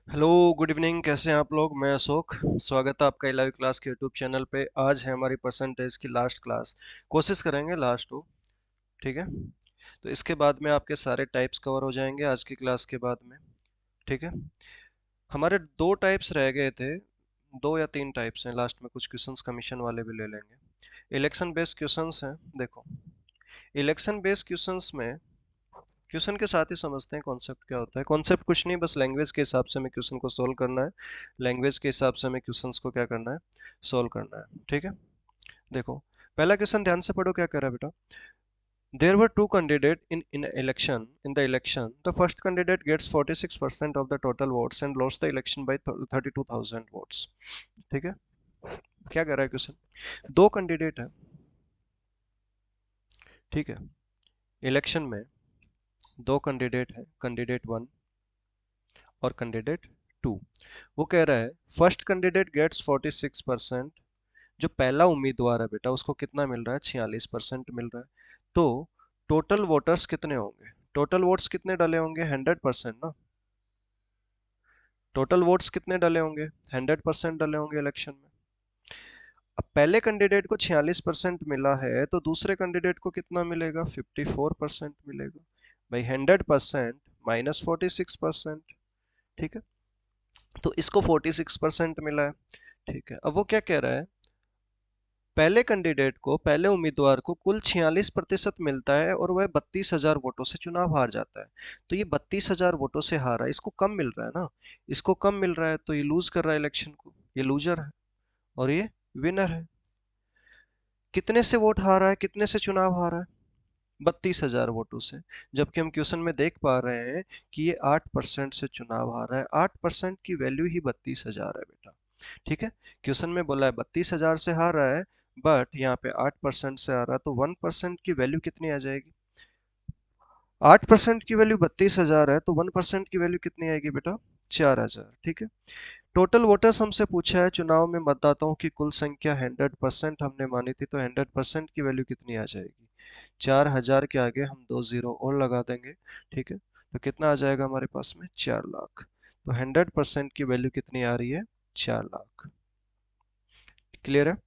Hello, good evening. कैसे हैं आप लोग? मैं अशोक। स्वागत है आपका लाइव क्लास के यूट्यूब चैनल पे। आज है हमारी परसेंटेज की लास्ट क्लास। कोशिश करेंगे लास्ट हो। ठीक है। तो इसके बाद में आपके सारे टाइप्स कवर हो जाएंगे आज की क्लास के बाद में। ठीक है। हमारे दो टाइप्स रह गए थे। दो या तीन टाइप्स हैं, लास्ट में कुछ क्वेश्चंस कमीशन वाले भी ले लेंगे। इलेक्शन बेस्ड क्वेश्चंस हैं। देखो, इलेक्शन बेस्ड क्वेश्चंस में क्वेश्चन के साथ ही समझते हैं कॉन्सेप्ट क्या होता है। कॉन्सेप्ट कुछ नहीं, बस लैंग्वेज के हिसाब से हमें क्वेश्चन को सोल्व करना है। लैंग्वेज के हिसाब से हमें क्वेश्चंस को क्या करना है, सोल्व करना है। ठीक है। देखो, पहला क्वेश्चन ध्यान से पढ़ो, क्या कह रहा है बेटा। There were two candidate in election in the election the first candidate gets 46% of the total votes and lost the election by 32,000 votes. ठीक है। क्या कह रहा है क्वेश्चन? दो कैंडिडेट है। ठीक है। इलेक्शन में दो कैंडिडेट है, कैंडिडेट वन और कैंडिडेट टू। वो कह रहा है फर्स्ट कैंडिडेट गेट्स 46%। जो पहला उम्मीदवार है बेटा, उसको कितना मिल रहा है? 46% मिल रहा है। तो टोटल वोटर्स कितने होंगे? टोटल वोट्स कितने डले होंगे? 100% ना। टोटल वोट्स कितने डले होंगे? 100% डले होंगे इलेक्शन में। अब पहले कैंडिडेट को 46% मिला है, तो दूसरे कैंडिडेट को कितना मिलेगा? 54% मिलेगा। भाई 100% माइनस 46%। ठीक है। तो इसको 46% मिला है। ठीक है। अब वो क्या कह रहा है, पहले कैंडिडेट को, पहले उम्मीदवार को कुल 46% मिलता है और वह 32,000 वोटों से चुनाव हार जाता है। तो ये 32,000 वोटों से हारा है, इसको कम मिल रहा है ना। इसको कम मिल रहा है तो ये लूज कर रहा है इलेक्शन को। ये लूजर है और ये विनर है। कितने से वोट हारा है, कितने से चुनाव हारा है? 32,000 वोटों से। जबकि हम क्वेश्चन में देख पा रहे हैं कि ये 8% से चुनाव हारा है। 8% की वैल्यू ही 32,000 है बेटा। ठीक है। क्वेश्चन में बोला है 32,000 से हार रहा है, बट यहाँ पे 8% से आ रहा है, तो 1% की वैल्यू कितनी आ जाएगी? 8% की वैल्यू 32,000 है, तो 1% की वैल्यू कितनी आएगी बेटा? 4,000। ठीक है। टोटल वोटर्स हमसे पूछा है, चुनाव में मतदाताओं की कुल संख्या 100% हमने मानी थी, तो 100% की वैल्यू कितनी आ जाएगी? 4,000 के आगे हम 2 जीरो और लगा देंगे। ठीक है। तो कितना आ जाएगा हमारे पास में? 4 लाख। तो 100% की वैल्यू कितनी आ रही है? 4 लाख। क्लियर है?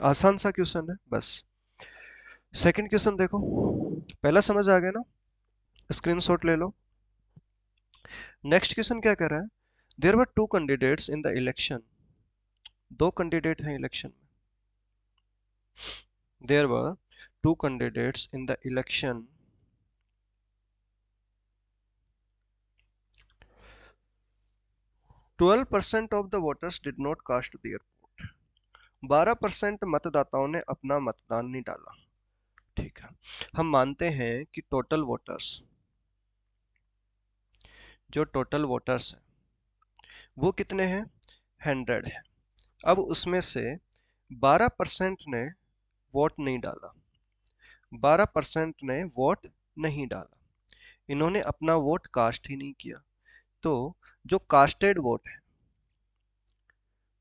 आसान सा क्वेश्चन है बस। सेकंड क्वेश्चन देखो। पहला समझ आ गया ना? स्क्रीनशॉट ले लो। नेक्स्ट क्वेश्चन क्या कह रहा है, there were two candidates in the election. दो कैंडिडेट हैं इलेक्शन में। There were two candidates in the election. 12% of the voters did not cast their vote. 12% मतदाताओं ने अपना मतदान नहीं डाला। ठीक है। हम मानते हैं कि टोटल वोटर्स, जो टोटल वोटर्स हैं वो कितने हैं? 100 है। अब उसमें से 12% ने वोट नहीं डाला। 12% ने वोट नहीं डाला। इन्होंने अपना वोट कास्ट ही नहीं किया। तो जो कास्टेड वोट है,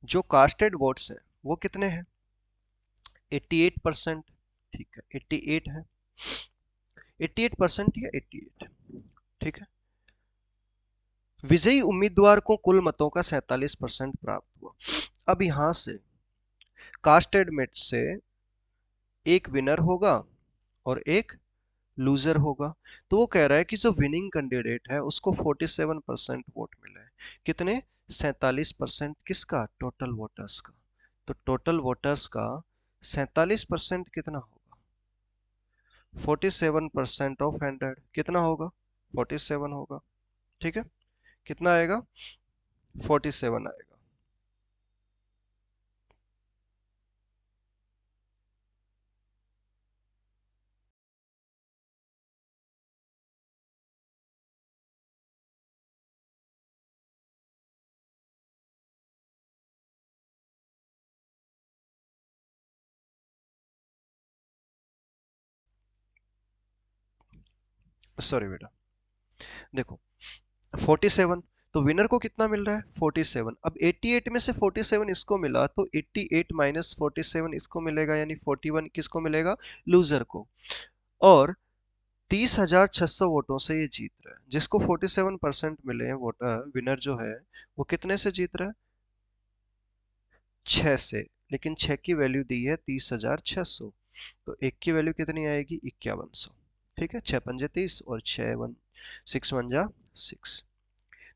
जो कास्टेड वोट्स हैं वो कितने हैं? 88%। ठीक है, 88 है। 88% या 88। ठीक है। विजयी उम्मीदवार को कुल मतों का 47% प्राप्त हुआ। अब यहां से कास्टेड में से एक विनर होगा और एक लूजर होगा। तो वो कह रहा है कि जो विनिंग कैंडिडेट है उसको 47% वोट मिले हैं। कितने? 47%। किसका? टोटल वोटर्स का। तो टोटल वोटर्स का 47% कितना होगा? 47% ऑफ 100 कितना होगा? 47 होगा। ठीक है। कितना आएगा? 47 आएगा। सॉरी बेटा। देखो, 47, तो विनर को कितना मिल रहा है? 47। अब 88 में से 47 इसको मिला, तो 88 माइनस 47 इसको मिलेगा, यानी 41 किसको मिलेगा? लूजर को। और 30,600 वोटों से ये जीत रहा है। जिसको 47% मिले हैं वोटर, विनर जो है वो कितने से जीत रहा है? 6 से। लेकिन 6 की वैल्यू दी है 30,600, तो एक की वैल्यू कितनी आएगी? 5100। ठीक है, 6 पंजे 30 और 6 वन जा 6।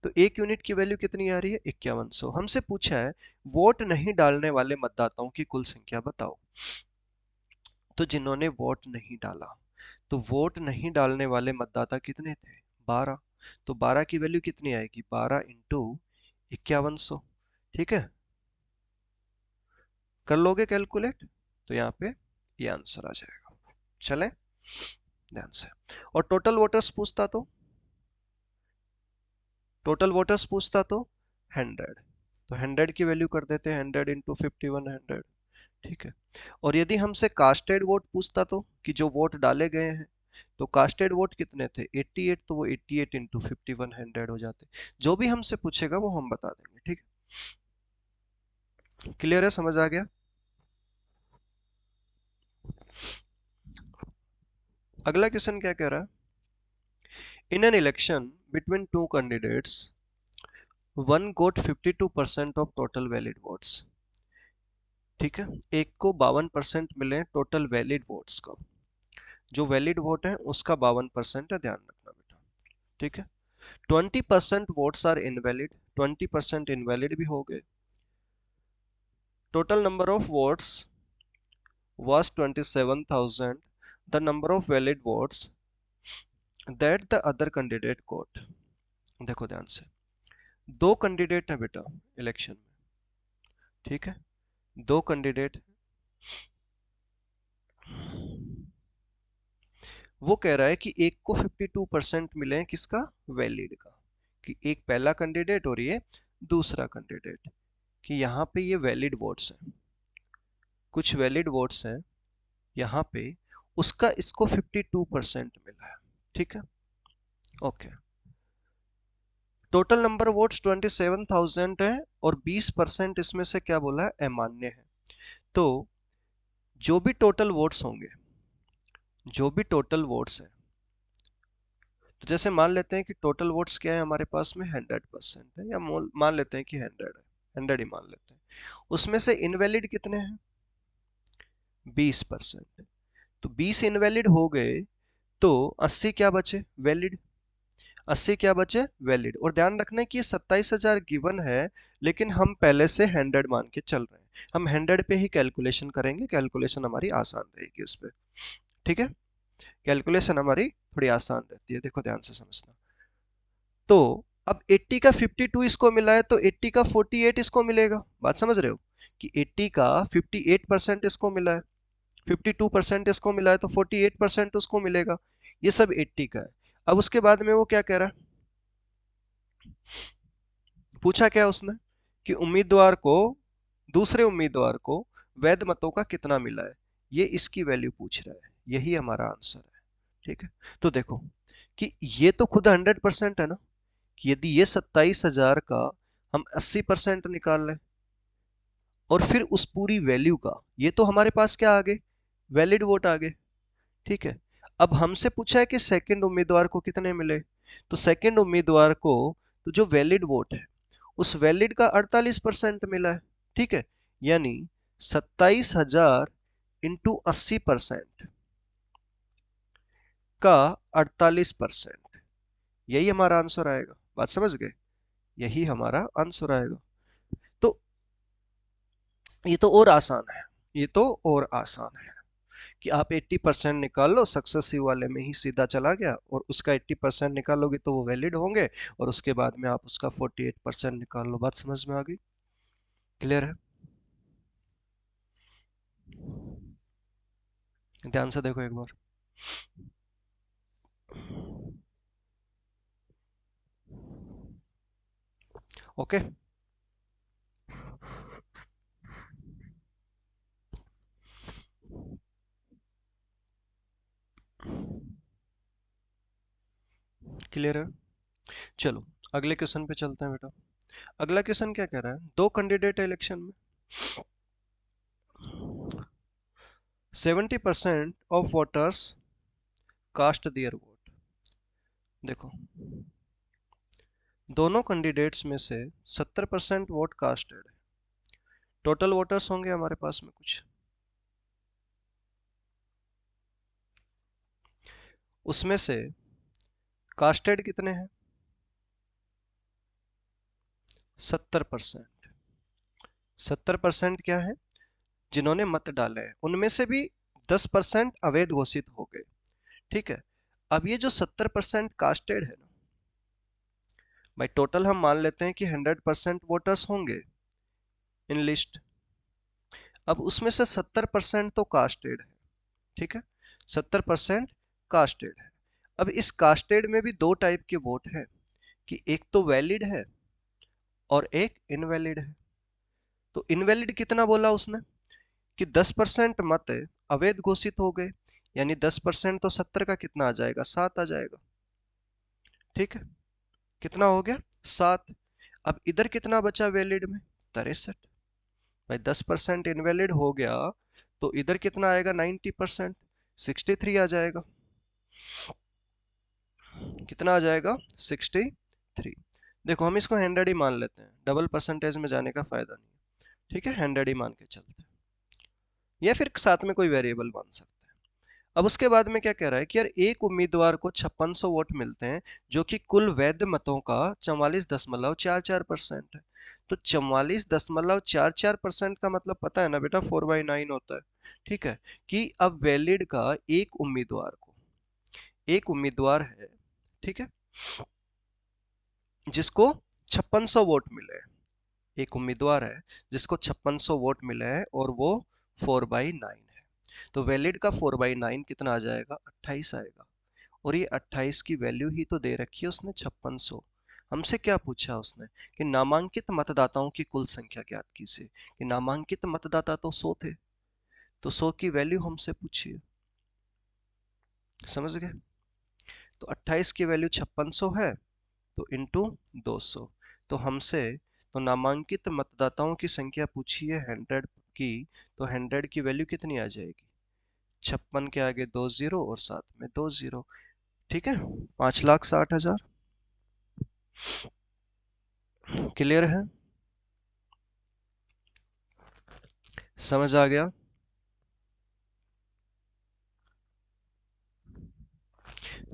तो एक यूनिट की वैल्यू कितनी आ रही है? 5100। हमसे पूछा है वोट नहीं डालने वाले मतदाताओं की कुल संख्या बताओ। तो जिन्होंने वोट नहीं डाला, तो वोट नहीं डालने वाले मतदाता कितने थे? 12। तो 12 की वैल्यू कितनी आएगी? 12 इंटू 5100। ठीक है, कर लोगे कैलकुलेट? तो यहाँ पे ये आंसर आ जाएगा। चले ध्यान से। और टोटल वोटर्स पूछता तो 100। तो 100 की वैल्यू कर देते हैं 100 इंटू 5100। ठीक है। और यदि हमसे कास्टेड वोट पूछता तो, कि जो वोट डाले गए हैं, तो कास्टेड वोट कितने थे? 88। तो वो 88 इंटू 5100 हो जाते। जो भी हमसे पूछेगा वो हम बता देंगे। ठीक है, क्लियर है? समझ आ गया? अगला क्वेश्चन क्या कह रहा है? In an election between two candidates, one got 52% of total valid votes. ठीक है, एक को 52% मिले टोटल वैलिड वोट्स का। जो वैलिड वोट है उसका 52% है, ध्यान रखना बेटा। ठीक है। 20% वोट्स आर इनवैलिड, 20% इनवैलिड भी हो गए। Total number of votes was 27,000. The number of valid votes that the other candidate got. देखो ध्यान से, दो कैंडिडेट है बेटा इलेक्शन में। ठीक है, दो कैंडिडेट। वो कह रहा है कि एक को 52% मिले हैं, किसका? वैलिड का। कि एक पहला कैंडिडेट और ये दूसरा कैंडिडेट, कि यहाँ पे ये वैलिड वोट्स हैं, कुछ वैलिड वोट्स हैं यहाँ पे, उसका इसको 52% मिला है। ठीक है, ओके। टोटल नंबर वोट्स 27,000 है और 20% इसमें से क्या बोला है? अमान्य है। तो जो भी टोटल वोट्स होंगे, जो भी टोटल वोट्स हैं, तो जैसे मान लेते हैं कि टोटल वोट्स क्या है हमारे पास में? 100% है, या मान लेते हैं कि 100 है, 100 ही मान लेते हैं। उसमें से इनवैलिड कितने हैं? 20%। तो 20 इनवैलिड हो गए, तो 80 क्या बचे? वैलिड। 80 क्या बचे? वैलिड। और ध्यान रखना है कि ये 27,000 गिवन है, लेकिन हम पहले से 100 मान के चल रहे हैं। हम 100 पे ही कैलकुलेशन करेंगे, कैलकुलेशन हमारी आसान रहेगी उस पर। ठीक है, कैलकुलेशन हमारी थोड़ी आसान रहती है, देखो ध्यान से समझना। तो अब 80 का 52 इसको मिला है, तो 80 का 48 इसको मिलेगा। बात समझ रहे हो? कि 80 का 58% इसको मिला है, 52% इसको मिला है, तो 48% उसको मिलेगा। ये सब 80 का है। अब उसके बाद में वो क्या कह रहा है? पूछा क्या उसने? कि उम्मीदवार को, दूसरे उम्मीदवार को वैध मतों का कितना मिला है, ये इसकी वैल्यू पूछ रहा है। यही हमारा आंसर है। ठीक है, तो देखो कि ये तो खुद 100% है ना, कि यदि ये 27,000 का हम 80% निकाल लें, और फिर उस पूरी वैल्यू का, ये तो हमारे पास क्या आ गए? वैलिड वोट आ गए। ठीक है। अब हमसे पूछा है कि सेकंड उम्मीदवार को कितने मिले, तो सेकंड उम्मीदवार को, तो जो वैलिड वोट है उस वैलिड का 48% मिला है। ठीक है, यानी 27,000 इंटू 80% का 48%, यही हमारा आंसर आएगा। बात समझ गए? यही हमारा आंसर आएगा। तो ये तो और आसान है, ये तो और आसान है कि आप 80% निकाल लो, सक्सेसिव वाले में ही सीधा चला गया, और उसका 80% निकालोगे तो वो वैलिड होंगे, और उसके बाद में आप उसका 48% निकाल लो। बात समझ में आ गई? क्लियर है? ध्यान से देखो एक बार। ओके, क्लियर है? चलो अगले क्वेश्चन पे चलते हैं बेटा। अगला क्वेश्चन क्या कह रहा है? दो कैंडिडेट है इलेक्शन में, 70% of voters cast their vote. देखो, दोनों कैंडिडेट्स में से 70% वोट कास्टेड है। टोटल वोटर्स होंगे हमारे पास में कुछ, उसमें से कास्टेड कितने हैं? 70%। 70% क्या है? जिन्होंने मत डाले हैं उनमें से भी 10% अवैध घोषित हो गए। ठीक है। अब ये जो 70% कास्टेड है ना भाई, टोटल हम मान लेते हैं कि 100% वोटर्स होंगे इन लिस्ट। अब उसमें से 70% तो कास्टेड है। ठीक है, 70% कास्टेड है। अब इस कास्टेड में भी दो टाइप के वोट है, कि एक तो वैलिड है और एक इनवैलिड है। तो इनवैलिड कितना बोला उसने, कि 10% मत अवैध घोषित हो गए, यानी 10% तो 70 का कितना आ जाएगा, 7 आ जाएगा। ठीक है, कितना हो गया, 7। अब इधर कितना बचा वैलिड में, 63। भाई 10% इनवैलिड हो गया तो इधर कितना आएगा, 90%, 63 आ जाएगा। कितना आ जाएगा, 63। देखो हम इसको हंड्रेड ही मान लेते हैं, डबल परसेंटेज में जाने का फायदा नहीं। ठीक है, हंड्रेड ही मान के चलते हैं, या फिर साथ में कोई वेरिएबल मान सकते हैं। अब उसके बाद में क्या कह रहा है कि यार एक उम्मीदवार को 5600 वोट मिलते हैं, जो कि कुल वैध मतों का 44.44% है। तो 44.44% का मतलब पता है ना बेटा, 4/9 होता है। ठीक है, कि अब वैलिड का एक उम्मीदवार को, एक उम्मीदवार है, ठीक है, जिसको 5600 वोट मिले। एक उम्मीदवार है जिसको 5600 वोट मिले हैं और वो 4/9 है। तो वैलिड का 4/9 कितना आ जाएगा, 28 आएगा। और ये 28 की वैल्यू ही तो दे रखी है उसने, 5600। हमसे क्या पूछा उसने, कि नामांकित मतदाताओं की कुल संख्या ज्ञात कीजिए, कि नामांकित मतदाता तो 100 थे, तो 100 की वैल्यू हमसे पूछी है। समझ गए? तो 28 की वैल्यू 5600 है, तो इंटू 200। तो हमसे तो नामांकित मतदाताओं की संख्या पूछी है 100 की, तो 100 की वैल्यू कितनी आ जाएगी, 56 के आगे 2 जीरो और साथ में 2 जीरो। ठीक है, 5,60,000। क्लियर है? समझ आ गया?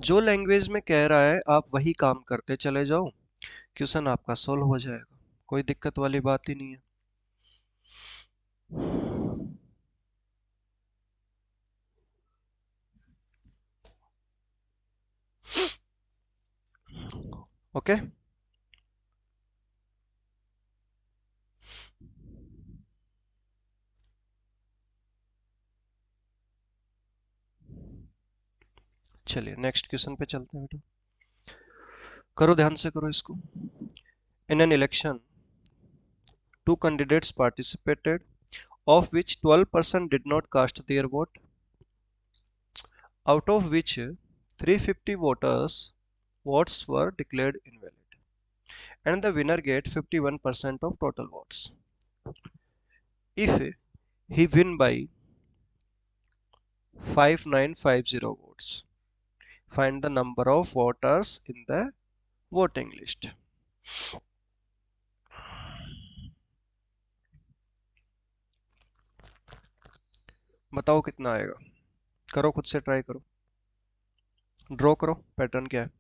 जो लैंग्वेज में कह रहा है आप वही काम करते चले जाओ, क्वेश्चन आपका सोल्व हो जाएगा, कोई दिक्कत वाली बात ही नहीं है। ओके, चलिए नेक्स्ट क्वेश्चन पे चलते हैं बेटा। करो, ध्यान से करो इसको। इन an election, two candidates participated, of which 12% did not cast their vote, out of which 350 voters votes were declared invalid, and the winner get 51% of total votes. If he win by 5950 votes, find the number of voters in the voting list. बताओ कितना आएगा, करो खुद से try करो, draw करो pattern क्या है।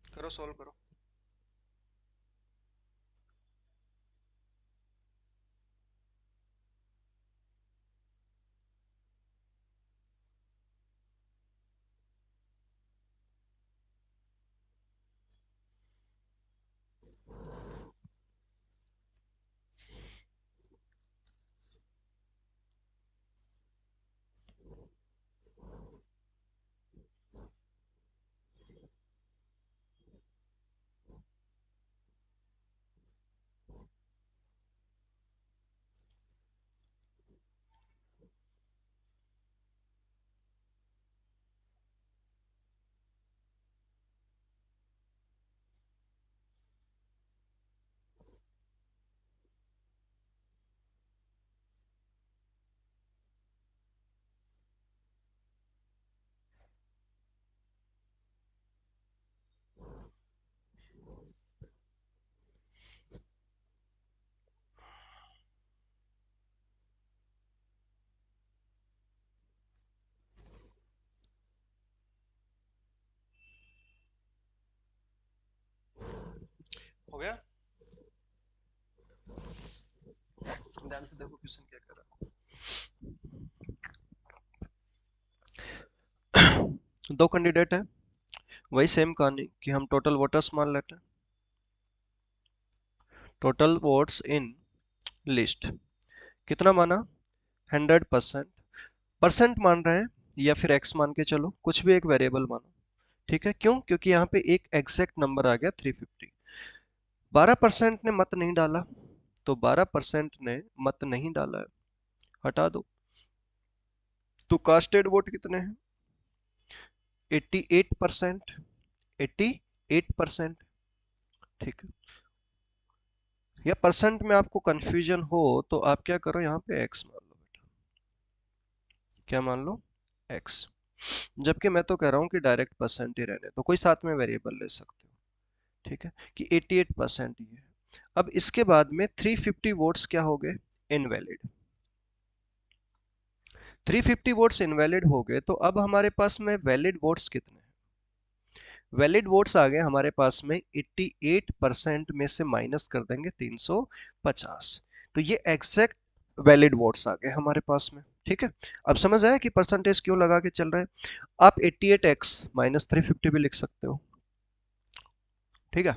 करो, सॉल्व करो। हो गया? ध्यान से देखो क्वेश्चन क्या कर रहा है। दो कैंडिडेट है, वही सेम कहानी कि हम टोटल वोटर्स मान लेते हैं। टोटल वोट्स इन लिस्ट कितना माना? 100%। परसेंट मान रहे हैं या फिर एक्स मान के चलो, कुछ भी एक वेरिएबल मानो। ठीक है, क्यों? क्योंकि यहाँ पे एक एग्जैक्ट नंबर आ गया 350। 12% ने मत नहीं डाला, तो 12% ने मत नहीं डाला है, हटा दो। तो कास्टेड वोट कितने हैं? 88%। 88%। ठीक है, या परसेंट में आपको कंफ्यूजन हो तो आप क्या करो, यहाँ पे एक्स मान लो बेटा। क्या मान लो? एक्स। जबकि मैं तो कह रहा हूँ कि डायरेक्ट परसेंट ही रहने तो, कोई साथ में वेरिएबल ले सकते हो। ठीक है, कि 88% ही है। अब इसके बाद में 350 वोट्स क्या हो गए? इनवैलिड। 350 वोट्स इनवैलिड हो गए, तो अब हमारे पास में वैलिड वोट्स कितने हैं? वैलिड वोट्स आ गए हमारे पास में 88% में से माइनस कर देंगे 350, तो ये एग्जैक्ट वैलिड वोट्स आ गए हमारे पास में। ठीक है, अब समझ आया कि परसेंटेज क्यों लगा के चल रहे हैं। आप 88x माइनस 350 भी लिख सकते हो। ठीक है,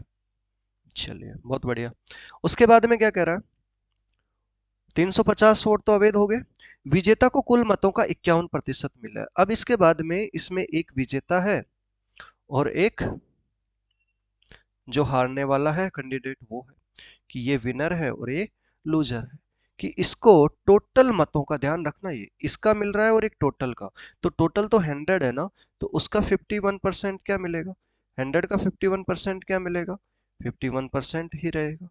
चलिए बहुत बढ़िया। उसके बाद में क्या कह रहा है? 350 वोट तो अवैध हो गए। विजेता को कुल मतों का 51% मिला है। अब इसके बाद में इसमें एक विजेता है और एक जो हारने वाला है कैंडिडेट, वो है कि ये विनर है और ये लूजर है। कि इसको टोटल मतों का ध्यान रखना, ये इसका मिल रहा है और एक टोटल का, तो टोटल तो 100 है ना, तो उसका 51% क्या मिलेगा? 100 का 51% क्या मिलेगा? 51% ही रहेगा।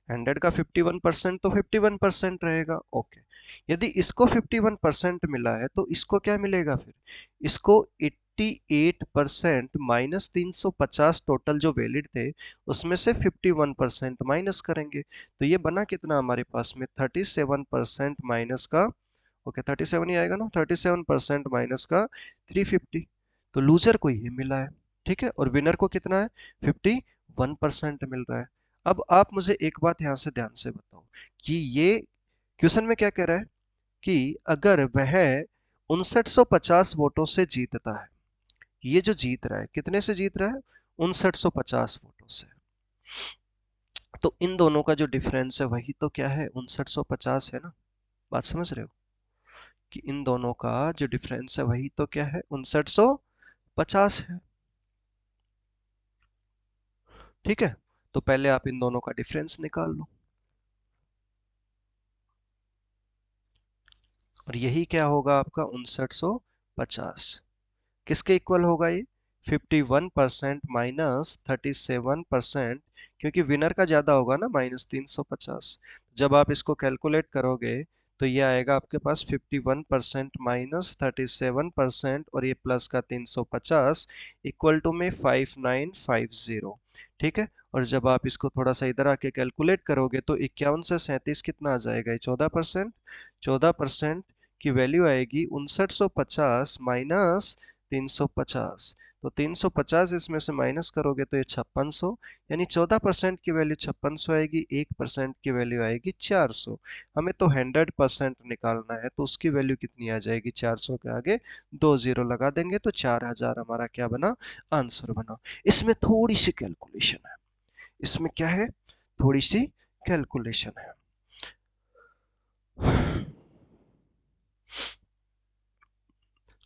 100 का 51% तो 51% रहेगा। ओके, यदि इसको 51% मिला है तो इसको क्या मिलेगा फिर? इसको 88% माइनस 350 टोटल जो वैलिड थे उसमें से 51% माइनस करेंगे, तो ये बना कितना हमारे पास में? 37% माइनस का, ओके 37 ही आएगा ना, 37% माइनस का 350, तो लूजर को ये मिला है। ठीक है, और विनर को कितना है? 51% मिल रहा है। अब आप मुझे एक बात यहां से ध्यान से बताओ कि ये क्वेश्चन में क्या कह रहा है कि अगर वह 5950 वोटों से जीतता है, ये जो जीत रहा है कितने से जीत रहा है? 5950 वोटों से, तो इन दोनों का जो डिफरेंस है वही तो क्या है? 5950 है ना। बात समझ रहे हो कि इन दोनों का जो डिफरेंस है वही तो क्या है? 5950 है। ठीक है, तो पहले आप इन दोनों का डिफरेंस निकाल लो, और यही क्या होगा आपका? 5950 किसके इक्वल होगा ये? 51% माइनस 37%, क्योंकि विनर का ज्यादा होगा ना, -350। जब आप इसको कैलकुलेट करोगे तो ये आएगा आपके पास 51% माइनस 37% और ये प्लस का 350 इक्वल टू में 5950। ठीक है, और जब आप इसको थोड़ा सा इधर आके कैलकुलेट करोगे तो 51 से 37 कितना आ जाएगा? ये 14%। 14% की वैल्यू आएगी 5950 माइनस 350, तो 350 इसमें से माइनस करोगे तो ये 5600, यानी 14% की वैल्यू 5600 आएगी, 1% की वैल्यू आएगी 400। हमें तो 100% निकालना है, तो उसकी वैल्यू कितनी आ जाएगी? 400 के आगे 2 जीरो लगा देंगे तो 4000 हमारा क्या बना? आंसर बना। इसमें थोड़ी सी कैलकुलेशन है, इसमें क्या है? थोड़ी सी कैलकुलेशन है।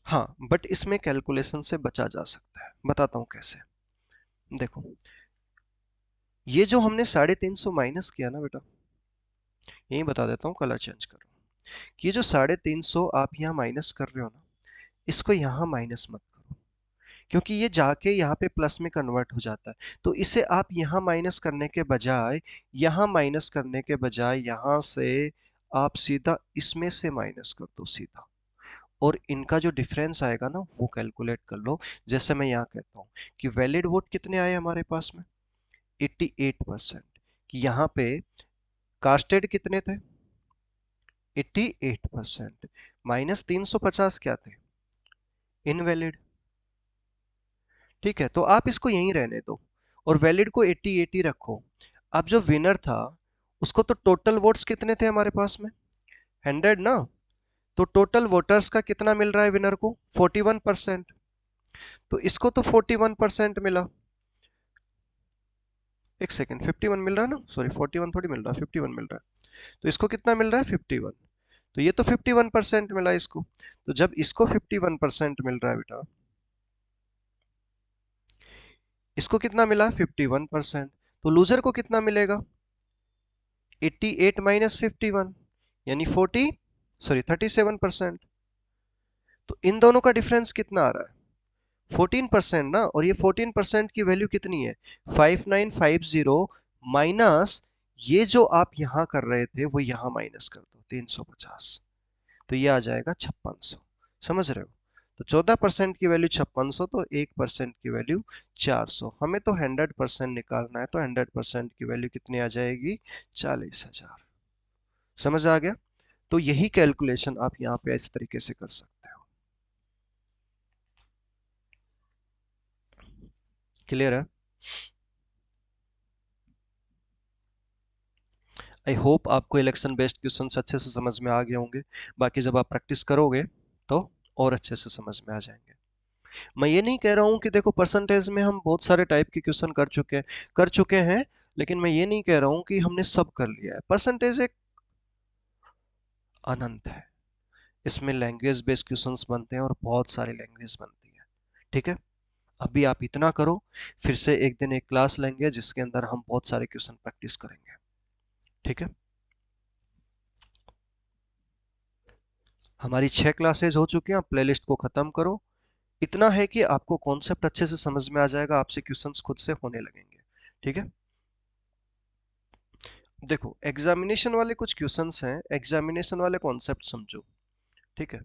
हाँ, बट इसमें कैलकुलेशन से बचा जा सकता है, बताता हूँ कैसे। देखो, ये जो हमने 350 माइनस किया ना बेटा, यही बता देता हूँ, कलर चेंज करो। ये जो 350 आप यहाँ माइनस कर रहे हो ना, इसको यहाँ माइनस मत करो, क्योंकि ये जाके यहाँ पे प्लस में कन्वर्ट हो जाता है। तो इसे आप यहाँ माइनस करने के बजाय, यहाँ माइनस करने के बजाय, यहाँ से आप सीधा इसमें से माइनस कर दो सीधा, और इनका जो डिफरेंस आएगा ना वो कैलकुलेट कर लो। जैसे मैं यहाँ कहता हूँ कि वैलिड वोट कितने आए हमारे पास में? 88%। कि यहाँ पे कास्टेड कितने थे? 88%। माइनस 350 क्या थे? इनवैलिड। ठीक है, तो आप इसको यहीं रहने दो, और वैलिड को 80-80 रखो। अब जो विनर था उसको तो टोटल वोट्स कितने थे हमारे पास में, 100 ना, तो टोटल वोटर्स का कितना मिल रहा है विनर को, 41%। तो इसको तो 41% मिला, एक सेकेंड, 51 मिल रहा है ना, सॉरी 41 थोड़ी मिल रहा है, 51 मिल रहा है। तो इसको कितना मिल रहा है, 51। तो ये तो 51% मिला इसको। तो जब इसको 51% मिल रहा है बेटा, इसको कितना मिला, 51%, तो लूजर को कितना मिलेगा, 88 माइनस 51, यानी 37%। तो इन दोनों का डिफरेंस कितना आ रहा है, 14% ना, और ये 14% की वैल्यू कितनी है, 5950 माइनस, ये जो आप यहां कर रहे थे वो यहां माइनस कर दो 350, तो ये आ जाएगा 5600। समझ रहे हो, तो 14% की वैल्यू 5600, तो 1% की वैल्यू 400। हमें तो 100% निकालना है, तो 100% की वैल्यू कितनी आ जाएगी, 40,000। समझ आ गया। तो यही कैलकुलेशन आप यहाँ पे इस तरीके से कर सकते हो। क्लियर है। आई होप आपको इलेक्शन बेस्ड क्वेश्चन अच्छे से समझ में आ गए होंगे। बाकी जब आप प्रैक्टिस करोगे तो और अच्छे से समझ में आ जाएंगे। मैं ये नहीं कह रहा हूँ कि देखो परसेंटेज में हम बहुत सारे टाइप के क्वेश्चन कर चुके हैं, लेकिन मैं ये नहीं कह रहा हूँ कि हमने सब कर लिया है। परसेंटेज एक अनंत है, इसमें लैंग्वेज बेस्ड क्वेश्चंस बनते हैं और बहुत सारी लैंग्वेज बनती है। ठीक है, अभी आप इतना करो, फिर से एक दिन एक क्लास लेंगे जिसके अंदर हम बहुत सारे क्वेश्चन प्रैक्टिस करेंगे। ठीक है, हमारी 6 क्लासेज हो चुकी हैं, आप प्लेलिस्ट को खत्म करो। इतना है कि आपको कॉन्सेप्ट अच्छे से समझ में आ जाएगा, आपसे क्वेश्चंस खुद से होने लगेंगे। ठीक है, देखो एग्जामिनेशन वाले कुछ क्वेश्चंस हैं, एग्जामिनेशन वाले कॉन्सेप्ट समझो। ठीक है,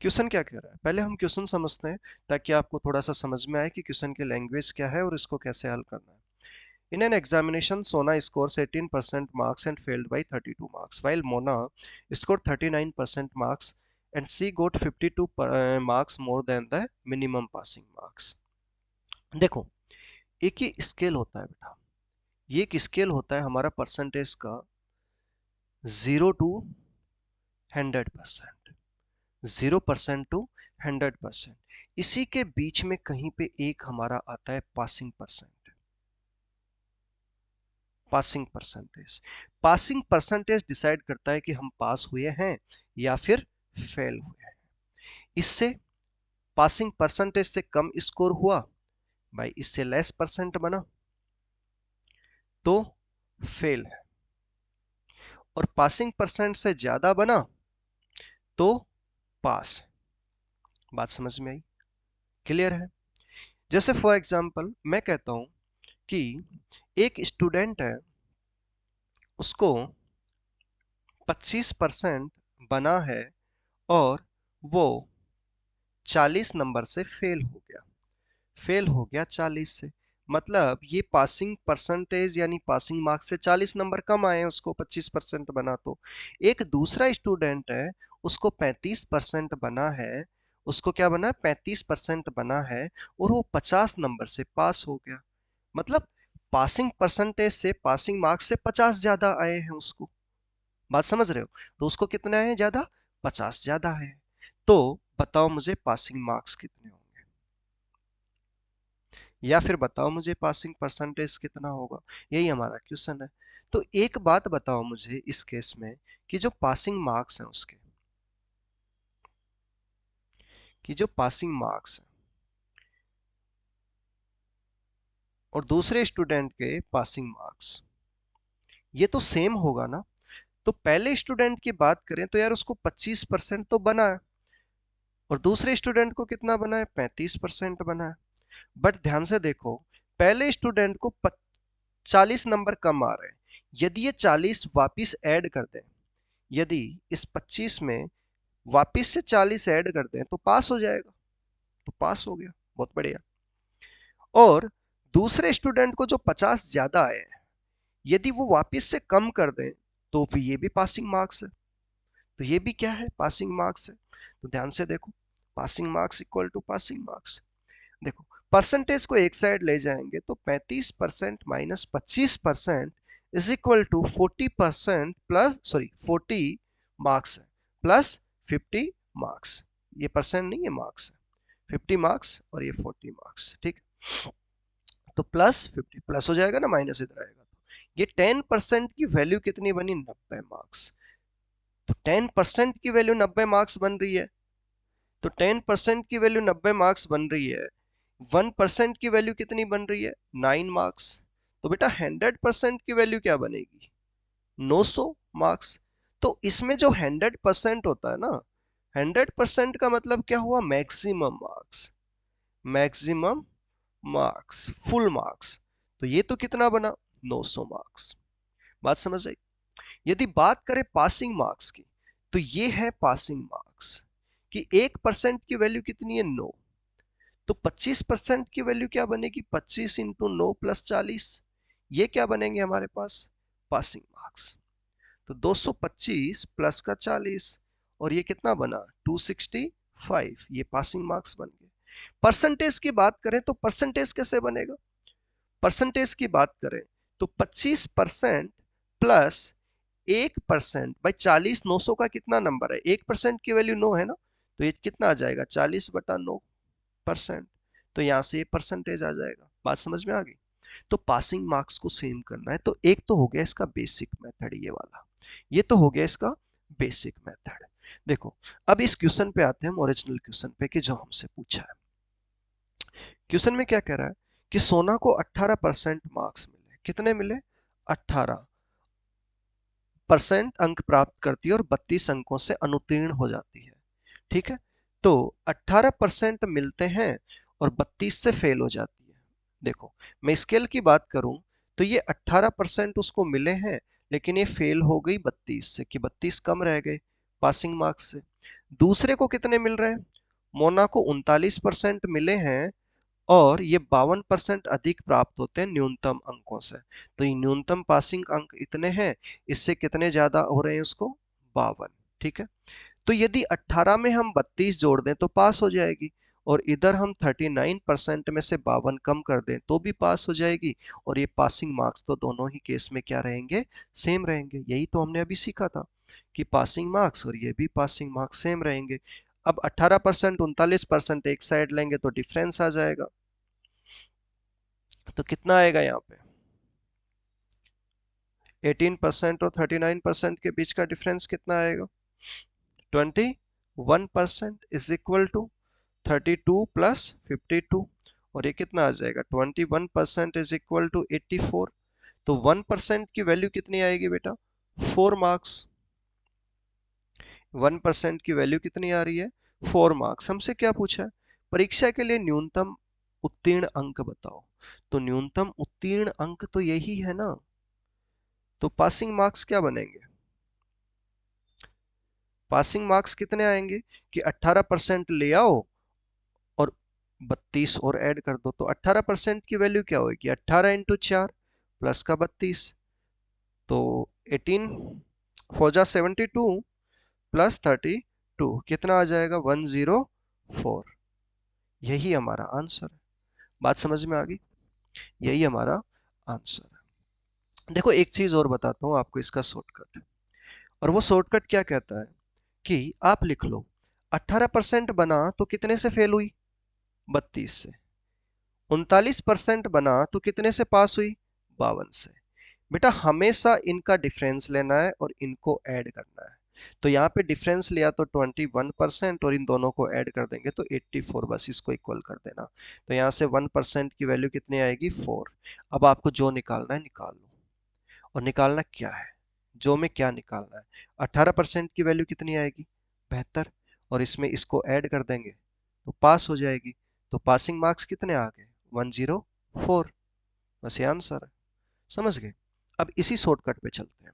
क्वेश्चन क्या कह रहा है, पहले हम क्वेश्चन समझते हैं ताकि आपको थोड़ा सा समझ में आए कि क्वेश्चन की लैंग्वेज क्या है और इसको कैसे हल करना है। In an examination, Sona scores 18% marks and failed by 32 marks, while Mona scored 39% marks and she got 52 marks more than the minimum passing marks. देखो, एक ही स्केल होता है बेटा, ये एक स्केल होता है हमारा परसेंटेज का, 0 to 100%, 0% to 100%। इसी के बीच में कहीं पे एक हमारा आता है passing percent, passing percentage. Passing percentage decide करता है कि हम पास हुए हैं या फिर फेल हुए हैं। इससे पासिंग परसेंटेज से कम स्कोर हुआ भाई, इससे लेस परसेंट बना तो फेल है, और पासिंग परसेंट से ज्यादा बना तो पास है। बात समझ में आई, क्लियर है। जैसे फॉर एग्जांपल मैं कहता हूं कि एक स्टूडेंट है, उसको 25% बना है और वो 40 नंबर से फेल हो गया, फेल हो गया 40 से, मतलब ये पासिंग परसेंटेज यानी पासिंग मार्क्स से 40 नंबर कम आए, उसको 25% बना। तो एक दूसरा स्टूडेंट है, उसको 35% बना है, उसको क्या बना, 35% बना है, और वो 50 नंबर से पास हो गया। मतलब पासिंग परसेंटेज से पासिंग मार्क्स से 50 ज्यादा आए हैं उसको। बात समझ रहे हो, तो उसको कितना है ज्यादा, 50 ज्यादा है। तो बताओ मुझे पासिंग मार्क्स कितने होंगे, या फिर बताओ मुझे पासिंग परसेंटेज कितना होगा, यही हमारा क्वेश्चन है। तो एक बात बताओ मुझे इस केस में, कि जो पासिंग मार्क्स हैं उसके, कि जो पासिंग मार्क्स हैं और दूसरे स्टूडेंट के पासिंग मार्क्स, ये तो सेम होगा ना। तो पहले स्टूडेंट की बात करें तो यार उसको 25% तो बना है, और दूसरे स्टूडेंट को कितना बना है, 35% बना है। बट ध्यान से देखो, पहले स्टूडेंट को 40 नंबर कम आ रहे हैं, यदि ये 40 वापिस ऐड कर दें, यदि इस 25 में वापिस से 40 ऐड कर दें तो पास हो जाएगा, तो पास हो गया, बहुत बढ़िया। और दूसरे स्टूडेंट को जो 50 ज्यादा आए हैं, यदि वो वापिस से कम कर दें तो फिर ये भी पासिंग मार्क्स है, तो ये भी क्या है, पासिंग मार्क्स है। तो ध्यान से देखो, passing marks equal to passing marks. देखो परसेंटेज को एक साइड ले जाएंगे तो 35% minus 25% is equal to 40% plus, sorry 40 marks है, प्लस 50 मार्क्स। ये परसेंट नहीं, ये मार्क्स है। 50 मार्क्स और ये 40 मार्क्स, ठीक। तो प्लस 50 प्लस हो जाएगा ना, माइनस इधर आएगा। ये 10% की वैल्यू कितनी बनी? 90 मार्क्स। तो 10% की वैल्यू 90 मार्क्स बन रही है। तो 10% की वैल्यू 90 मार्क्स बन रही है। 1% की वैल्यू कितनी बन रही है? 9 मार्क्स। तो बेटा 100% की वैल्यू क्या बनेगी? 900 मार्क्स। तो इसमें जो 100% होता है ना, 100% का मतलब क्या हुआ? Maximum marks. Maximum marks, full marks. तो ये तो कितना बना? 900 मार्क्स। बात समझ आई? यदि बात करें पासिंग मार्क्स की, तो ये है पासिंग मार्क्स कि 1% की वैल्यू कितनी है? 9। तो 25% की वैल्यू क्या बनेगी? 25 इंटू 9 प्लस 40। ये क्या बनेंगे हमारे पास? Passing marks. तो 225 प्लस का 40 और ये कितना बना? 265। ये पासिंग मार्क्स बन गए। परसेंटेज की बात करें तो परसेंटेज कैसे बनेगा? परसेंटेज की बात करें तो 25% प्लस 1%। भाई 40 900 का कितना नंबर है? 1% की वैल्यू 9 है ना, तो ये कितना आ जाएगा? 40/9%। तो यहां से ये परसेंटेज आ जाएगा। बात समझ में आ गई? तो पासिंग मार्क्स को सेम करना है। तो एक तो हो गया इसका बेसिक मेथड, ये वाला। ये तो हो गया इसका बेसिक मेथड। देखो अब इस क्वेश्चन पे आते हैं, हम ओरिजिनल क्वेश्चन पे कि जो हमसे पूछा है। क्वेश्चन में क्या कह रहा है कि सोना को 18% मार्क्स मिले। कितने मिले? 18% अंक प्राप्त करती है और 32 अंकों से अनुत्तीर्ण हो जाती है। ठीक है, तो 18% मिलते हैं और 32 से फेल हो जाती है। देखो मैं स्केल की बात करूं तो ये 18% उसको मिले हैं, लेकिन ये फेल हो गई 32 से, कि 32 कम रह गए पासिंग मार्क्स से। दूसरे को कितने मिल रहे हैं? मोना को 39% मिले हैं और ये 52% अधिक प्राप्त होते हैं न्यूनतम अंकों से। तो ये न्यूनतम पासिंग अंक इतने हैं, इससे कितने ज्यादा हो रहे हैं उसको? 52। ठीक है, तो यदि 18 में हम 32 जोड़ दें तो पास हो जाएगी, और इधर हम 39% में से 52 कम कर दें तो भी पास हो जाएगी। और ये पासिंग मार्क्स तो दोनों ही केस में क्या रहेंगे? सेम रहेंगे। यही तो हमने अभी सीखा था कि पासिंग मार्क्स और ये भी पासिंग मार्क्स सेम रहेंगे। अब 18% 39% एक साइड लेंगे तो डिफरेंस आ जाएगा। तो कितना आएगा यहाँ पे? 18% और 39% के बीच का डिफरेंस कितना आएगा? 21% इज इक्वल टू 32 प्लस 52। और ये कितना आ जाएगा? 21% इज इक्वल टू 84। तो 1% की वैल्यू कितनी आएगी बेटा? 4 मार्क्स। 1% की वैल्यू कितनी आ रही है? 4 मार्क्स। हमसे क्या पूछा है? परीक्षा के लिए न्यूनतम उत्तीर्ण अंक बताओ। तो न्यूनतम उत्तीर्ण अंक तो यही है ना, तो पासिंग मार्क्स क्या बनेंगे? पासिंग मार्क्स कितने आएंगे कि 18% ले आओ और 32 और ऐड कर दो। तो 18% की वैल्यू क्या होगी? 18 इंटू 4 प्लस का 32। तो 18 फोर 72 प्लस 32 कितना आ जाएगा? 104। यही हमारा आंसर है। बात समझ में आ गई? यही हमारा आंसर है। देखो एक चीज और बताता हूँ आपको इसका शॉर्टकट। और वो शॉर्टकट क्या कहता है कि आप लिख लो 18% बना तो कितने से फेल हुई? 32 से। 39% बना तो कितने से पास हुई? 52 से। बेटा हमेशा इनका डिफरेंस लेना है और इनको ऐड करना है। तो यहाँ पे डिफरेंस लिया तो 21% और इन दोनों को ऐड कर देंगे तो 84। बस इसको इक्वल कर देना। तो यहाँ से 1% की वैल्यू कितनी आएगी? 4। अब आपको जो निकालना है निकाल लो। और निकालना क्या है? जो में क्या निकालना है? 18% की वैल्यू कितनी आएगी? 72। और इसमें इसको ऐड कर देंगे तो पास हो जाएगी। तो पासिंग मार्क्स कितने आ गए? 104। बस ये आंसर है। समझ गए? अब इसी शॉर्टकट पे चलते हैं।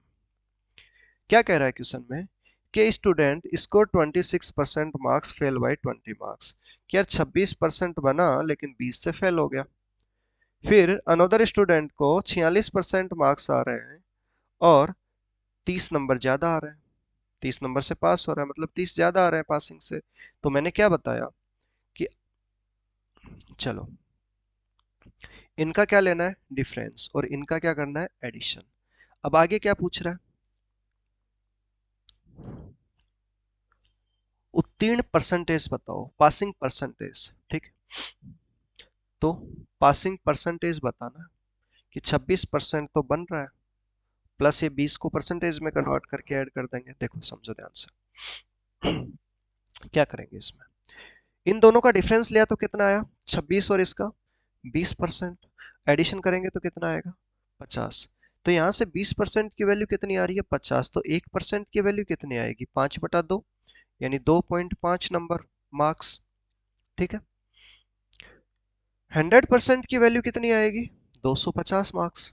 क्या कह रहा है क्वेश्चन में कि student score 26% marks fail by 20 marks. कि यार 26% बना लेकिन 20 से फेल हो गया। फिर अनदर स्टूडेंट को 46% मार्क्स आ रहे हैं और 30 नंबर ज्यादा आ रहे हैं। 30 नंबर से पास हो रहा है, मतलब 30 ज्यादा आ रहे हैं पासिंग से। तो मैंने क्या बताया कि चलो इनका क्या लेना है, डिफरेंस, और इनका क्या करना है, एडिशन। अब आगे क्या पूछ रहा है, उत्तीर्ण परसेंटेज बताओ, पासिंग परसेंटेज। ठीक, तो पासिंग परसेंटेज बताना कि 26% तो बन रहा है, प्लस ये 20 को परसेंटेज में कन्वर्ट करके ऐड कर देंगे। देखो समझो ध्यान से। क्या करेंगे इसमें, इन दोनों का डिफरेंस लिया तो कितना आया, 26, और इसका 20%, एडिशन करेंगे तो कितना आएगा, 50। तो यहां से 20% की वैल्यू कितनी आ रही है, 50, तो 1% की वैल्यू कितनी आएगी, 5/2, यानी 2.5 नंबर, मार्क्स। ठीक है, 100% की वैल्यू कितनी आएगी, 250 मार्क्स।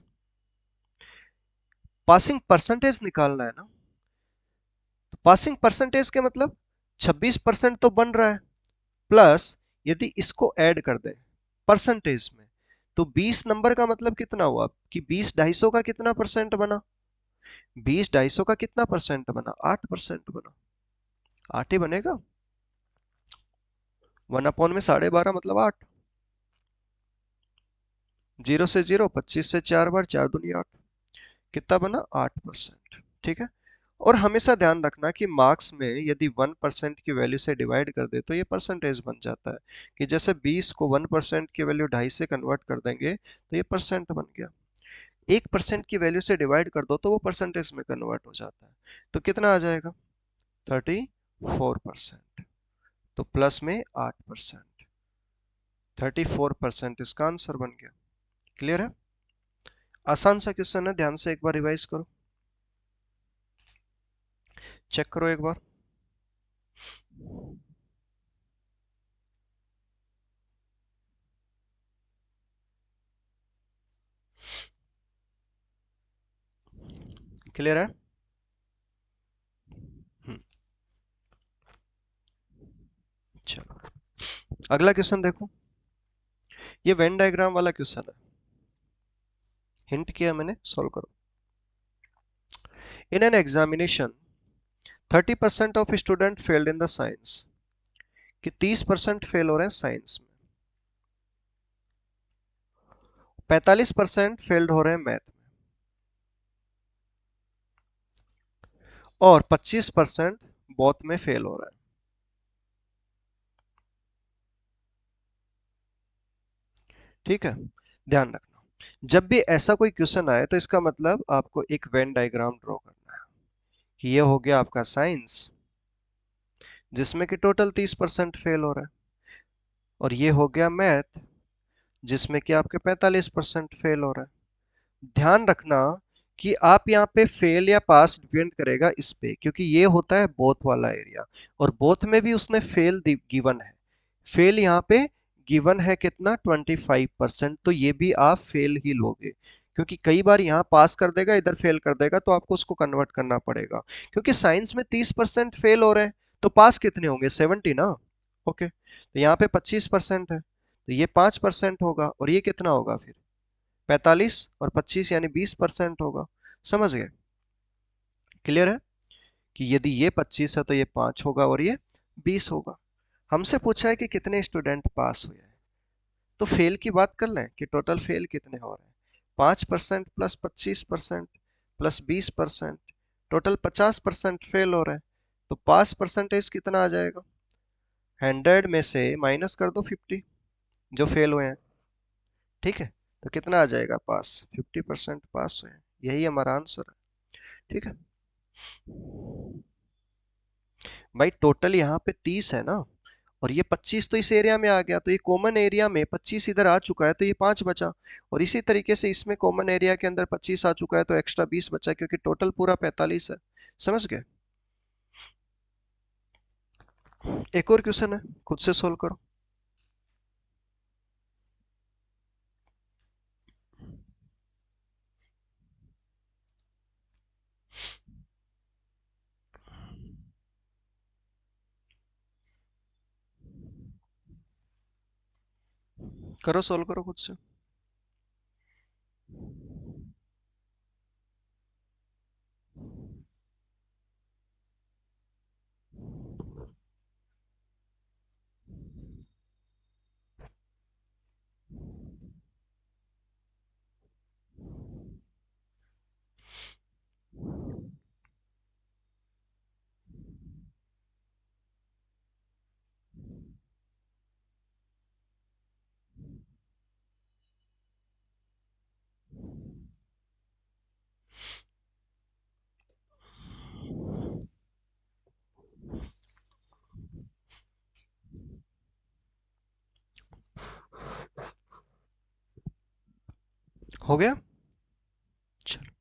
पासिंग परसेंटेज निकालना है ना, तो पासिंग परसेंटेज के मतलब 26% तो बन रहा है, प्लस यदि इसको ऐड कर दें परसेंटेज में, तो 20 नंबर का मतलब कितना हुआ, कि 20 250 का कितना परसेंट बना, 20 250 का कितना परसेंट बना, 8% बना, 8 ही बनेगा, 1 अपॉन में 12.5 मतलब 8, 0 से 0, 25 से 4 बार, 4 दूनी 8, कितना बना, 8%। ठीक है, और हमेशा ध्यान रखना कि मार्क्स में यदि 1% की वैल्यू से डिवाइड कर दे तो ये परसेंटेज बन जाता है, कि जैसे 20 को 1% की वैल्यू 2.5 से कन्वर्ट कर देंगे तो ये परसेंट बन गया, 1% की वैल्यू से डिवाइड कर दो तो वो परसेंटेज में कन्वर्ट हो जाता है। तो कितना आ जाएगा, 34%, तो प्लस में 8%, 34% इसका आंसर बन गया। क्लियर है, आसान सा क्वेश्चन है, ध्यान से एक बार रिवाइज करो, चेक करो एक बार। क्लियर है, हम्म, चलो अगला क्वेश्चन देखो, ये वेन डायग्राम वाला क्वेश्चन है, हिंट किया मैंने, सॉल्व करो। In an examination 30% of student failed in the science, कि 30% फेल हो रहे हैं साइंस में, 45% फेल्ड हो रहे हैं मैथ में, और 25% बोथ में फेल हो रहा है। ठीक है, ध्यान रखना, जब भी ऐसा कोई क्वेश्चन आए तो इसका मतलब आपको एक वेन डायग्राम ड्रॉ करना है, कि ये हो गया आपका साइंस, जिसमें कि टोटल 30% फेल हो रहा है, और ये हो गया मैथ, जिसमें कि आपके 45% फेल हो रहा है। ध्यान रखना कि आप यहाँ पे फेल या पास डिपेंड करेगा इस पे, क्योंकि ये होता है बोथ वाला एरिया, और बोथ में भी उसने फेल गिवन है, फेल यहाँ पे गिवन है कितना, 25%, तो ये भी आप फेल ही लोगे, क्योंकि कई बार यहाँ पास कर देगा, इधर फेल कर देगा, तो आपको उसको कन्वर्ट करना पड़ेगा, क्योंकि साइंस में 30% फेल हो रहे हैं, तो पास कितने होंगे, 70 ना। ओके, तो यहाँ पे 25% है, तो ये 5% होगा, और ये कितना होगा फिर, 45 और 25 यानी 20% होगा। समझ गए, क्लियर है, कि यदि ये 25 है तो ये 5 होगा और ये 20 होगा। हमसे पूछा है कि कितने स्टूडेंट पास हुए हैं, तो फेल की बात कर लें कि टोटल फेल कितने हो रहे हैं, 5% प्लस 25% प्लस 20%, टोटल 50% फेल हो रहे हैं, तो पास परसेंटेज कितना आ जाएगा, 100 में से माइनस कर दो 50 जो फेल हुए हैं। ठीक है, तो कितना आ जाएगा पास, 50% पास हुए हैं, यही हमारा आंसर है। ठीक है भाई, टोटल यहाँ पे 30 है ना, और ये 25 तो इस एरिया में आ गया, तो ये कॉमन एरिया में 25 इधर आ चुका है, तो ये 5 बचा, और इसी तरीके से इसमें कॉमन एरिया के अंदर 25 आ चुका है, तो एक्स्ट्रा 20 बचा, क्योंकि टोटल पूरा 45 है। समझ गए, एक और क्वेश्चन है, खुद से सोल्व करो। करो, सोल्व करो खुद से। हो गया। चलो,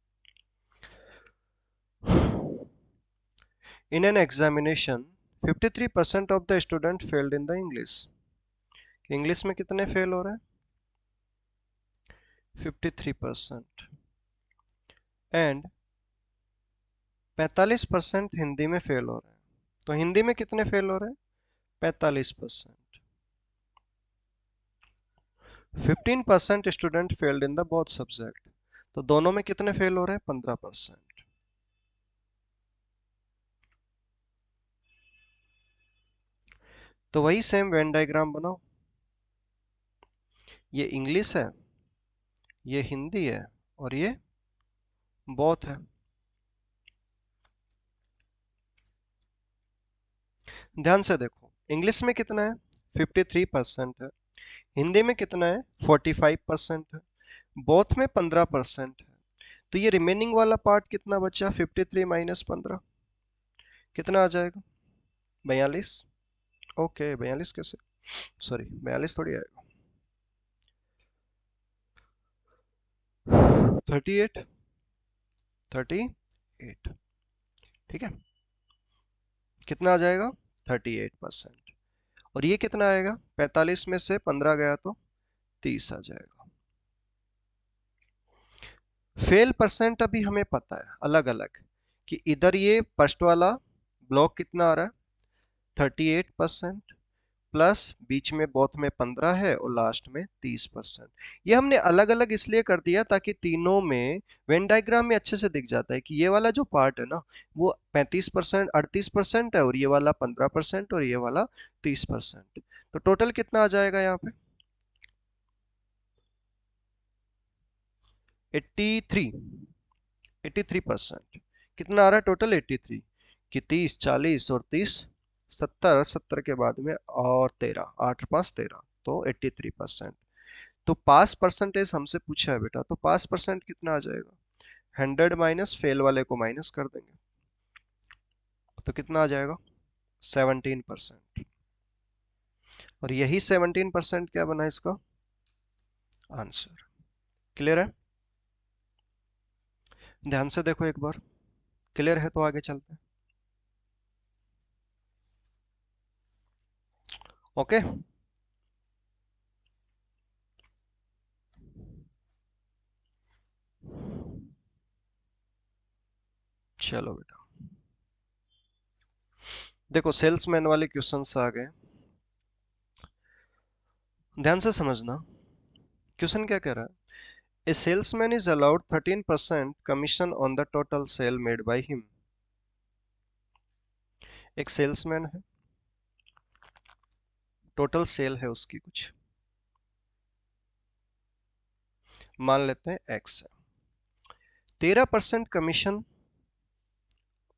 in an examination 53% of the student failed in the English. English में कितने फेल हो रहे हैं? 53%। एंड 45% हिंदी में फेल हो रहे हैं। तो हिंदी में कितने फेल हो रहे हैं? 45%। 15% student failed in the both subject. तो दोनों में कितने फेल हो रहे हैं? 15%। तो वही सेम वेन डायग्राम बनाओ। ये इंग्लिश है, ये हिंदी है, और ये बोथ है। ध्यान से देखो, इंग्लिश में कितना है? 53% है। हिंदी में कितना है? 45% है। बोथ में 15% है। तो ये रिमेनिंग वाला पार्ट कितना बचा? 53 माइनस 15 कितना आ जाएगा? 42। ओके, 42 कैसे? सॉरी, 42 थोड़ी आएगा, 38। 38। ठीक है, कितना आ जाएगा? 38%। और ये कितना आएगा? 45 में से 15 गया तो 30 आ जाएगा। फेल परसेंट अभी हमें पता है अलग अलग, कि इधर ये फर्स्ट वाला ब्लॉक कितना आ रहा है? 38%, प्लस बीच में बोथ में 15 है, और लास्ट में 30%। ये हमने अलग अलग इसलिए कर दिया ताकि तीनों में वेन डायग्राम में अच्छे से दिख जाता है कि ये वाला जो पार्ट है ना, वो 35% 38% है, और ये वाला 15%, और ये वाला 30%। तो टोटल कितना आ जाएगा यहाँ पे? 83। 83%। कितना आ रहा है टोटल? 83। कि 30 40 और 30 70, 70 के बाद में और 13, 8 5 13, तो 83%। तो पास परसेंटेज हमसे पूछा है बेटा, तो पास परसेंट कितना आ जाएगा? 100 माइनस फेल वाले को माइनस कर देंगे, तो कितना आ जाएगा? 17%। और यही 17% क्या बना इसका आंसर। क्लियर है? ध्यान से देखो एक बार, क्लियर है तो आगे चलते हैं। ओके, चलो बेटा, देखो सेल्समैन वाले क्वेश्चंस आ गए, ध्यान से समझना। क्वेश्चन क्या कह रहा है? ए salesman is allowed 13% commission on the total sale made by him. एक सेल्समैन है, टोटल सेल है उसकी कुछ, मान लेते हैं एक्स है। 13% कमीशन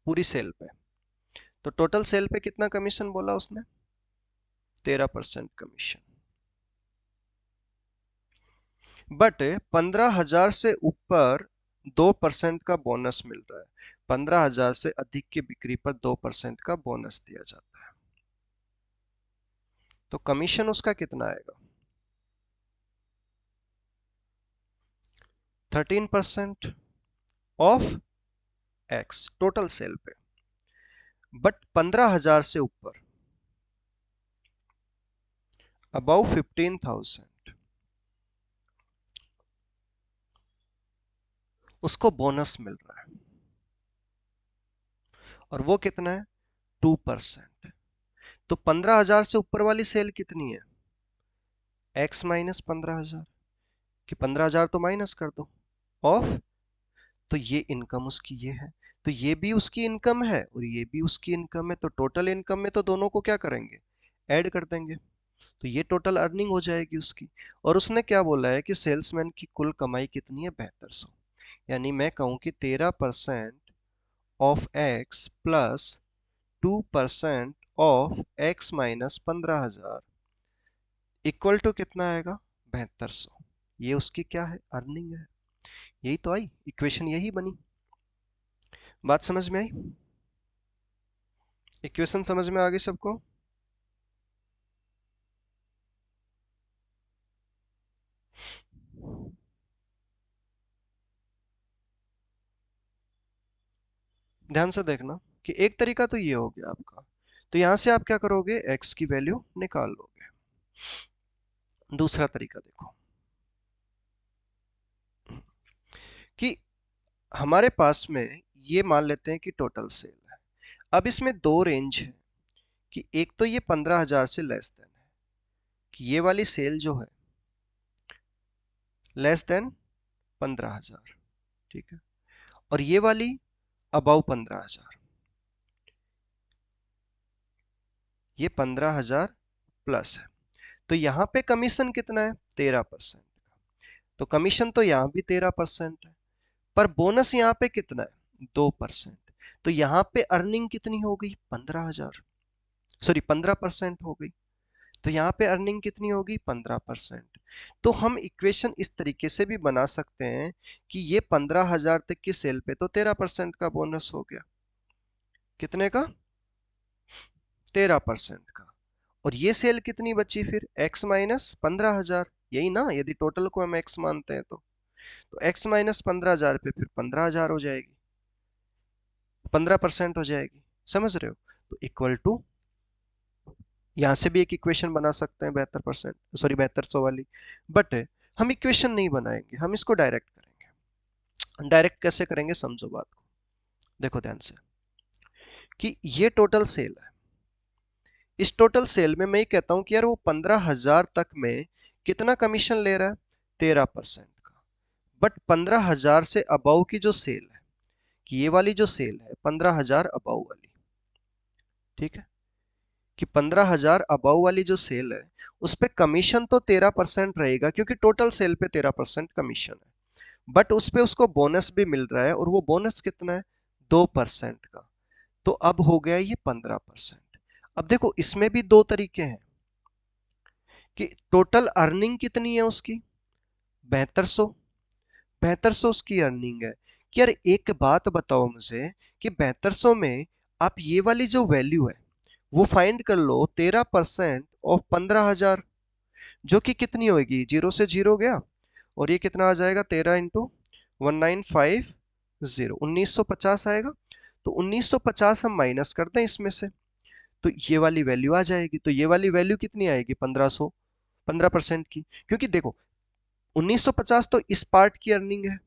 पूरी सेल पे। तो टोटल सेल पे कितना कमीशन बोला उसने? 13% कमीशन। बट 15,000 से ऊपर 2% का बोनस मिल रहा है। 15,000 से अधिक की बिक्री पर 2% का बोनस दिया जाता है। तो कमीशन उसका कितना आएगा? 13% ऑफ एक्स टोटल सेल पे। बट 15,000 से ऊपर, अबाउ 15,000, उसको बोनस मिल रहा है। और वो कितना है? 2%। तो 15,000 से ऊपर वाली सेल कितनी है? एक्स माइनस 15,000, कि 15,000 तो माइनस कर दो ऑफ, तो ये इनकम उसकी ये है, तो ये भी उसकी इनकम है और ये भी उसकी इनकम है, तो टोटल इनकम में तो दोनों को क्या करेंगे? ऐड कर देंगे। तो ये टोटल अर्निंग हो जाएगी उसकी। और उसने क्या बोला है कि सेल्समैन की कुल कमाई कितनी है? 7200। यानी मैं कहूं कि 13% of X plus 2% of X minus 15,000 equal to कितना आएगा? 7200। ये उसकी क्या है? अर्निंग है। यही तो आई इक्वेशन, यही बनी। बात समझ में आई? इक्वेशन समझ में आ गई सबको? ध्यान से देखना कि एक तरीका तो ये हो गया आपका, तो यहां से आप क्या करोगे, x की वैल्यू निकाल लोगे। दूसरा तरीका देखो कि हमारे पास में ये मान लेते हैं कि टोटल सेल है। अब इसमें दो रेंज है कि एक तो ये 15,000 से लेस देन है, कि ये वाली सेल जो है लेस देन 15,000, ठीक है, और ये वाली अबाउ 15,000, ये 15,000 प्लस है। तो यहाँ पे कमीशन कितना है, 13%। तो कमीशन तो यहाँ भी 13% है, पर बोनस यहाँ पे कितना है, 2%। तो यहाँ पे अर्निंग कितनी हो गई, 15,000, सॉरी 15% हो गई। तो यहाँ पे अर्निंग कितनी होगी, 15%। तो हम इक्वेशन इस तरीके से भी बना सकते हैं कि ये 15,000 तक की सेल पे तो 13% का बोनस हो गया, कितने का, 13% का। और ये सेल कितनी बची फिर, x माइनस 15,000, यही ना, यदि टोटल को हम x मानते हैं तो x माइनस 15,000 पे फिर 15,000 हो जाएगी, 15% हो जाएगी, समझ रहे हो। तो इक्वल टू, यहां से भी एक इक्वेशन बना सकते हैं 72%, सॉरी 7200 वाली, बट हम इक्वेशन नहीं बनाएंगे, हम इसको डायरेक्ट करेंगे। डायरेक्ट कैसे करेंगे, समझो बात को, देखो ध्यान से कि ये टोटल सेल है। इस टोटल सेल में मैं ये कहता हूं कि यार वो 15,000 तक में कितना कमीशन ले रहा है, 13% का। बट 15,000 से अबाउ की जो सेल है, कि ये वाली जो सेल है 15,000 अबाउ वाली, ठीक है, कि 15,000 अबाउ वाली जो सेल है उस पे कमीशन तो 13% रहेगा, क्योंकि टोटल सेल पे 13% कमीशन है। बट उस पे उसको बोनस भी मिल रहा है, और वो बोनस कितना है, 2% का। तो अब हो गया ये 15%। अब देखो इसमें भी दो तरीके हैं कि टोटल अर्निंग कितनी है उसकी, 7200, 7200 उसकी अर्निंग है। कि यार एक बात बताओ मुझे कि 7200 में आप ये वाली जो वैल्यू है वो फाइंड कर लो, 13% ऑफ 15,000, जो कि कितनी होगी, जीरो से जीरो गया, और ये कितना आ जाएगा, 13 इंटू 1950, 1950 आएगा। तो 1950 हम माइनस करते हैं इसमें से, तो ये वाली वैल्यू आ जाएगी। तो ये वाली वैल्यू कितनी आएगी, 1500, 15% की, क्योंकि देखो 1950 तो इस पार्ट की अर्निंग है,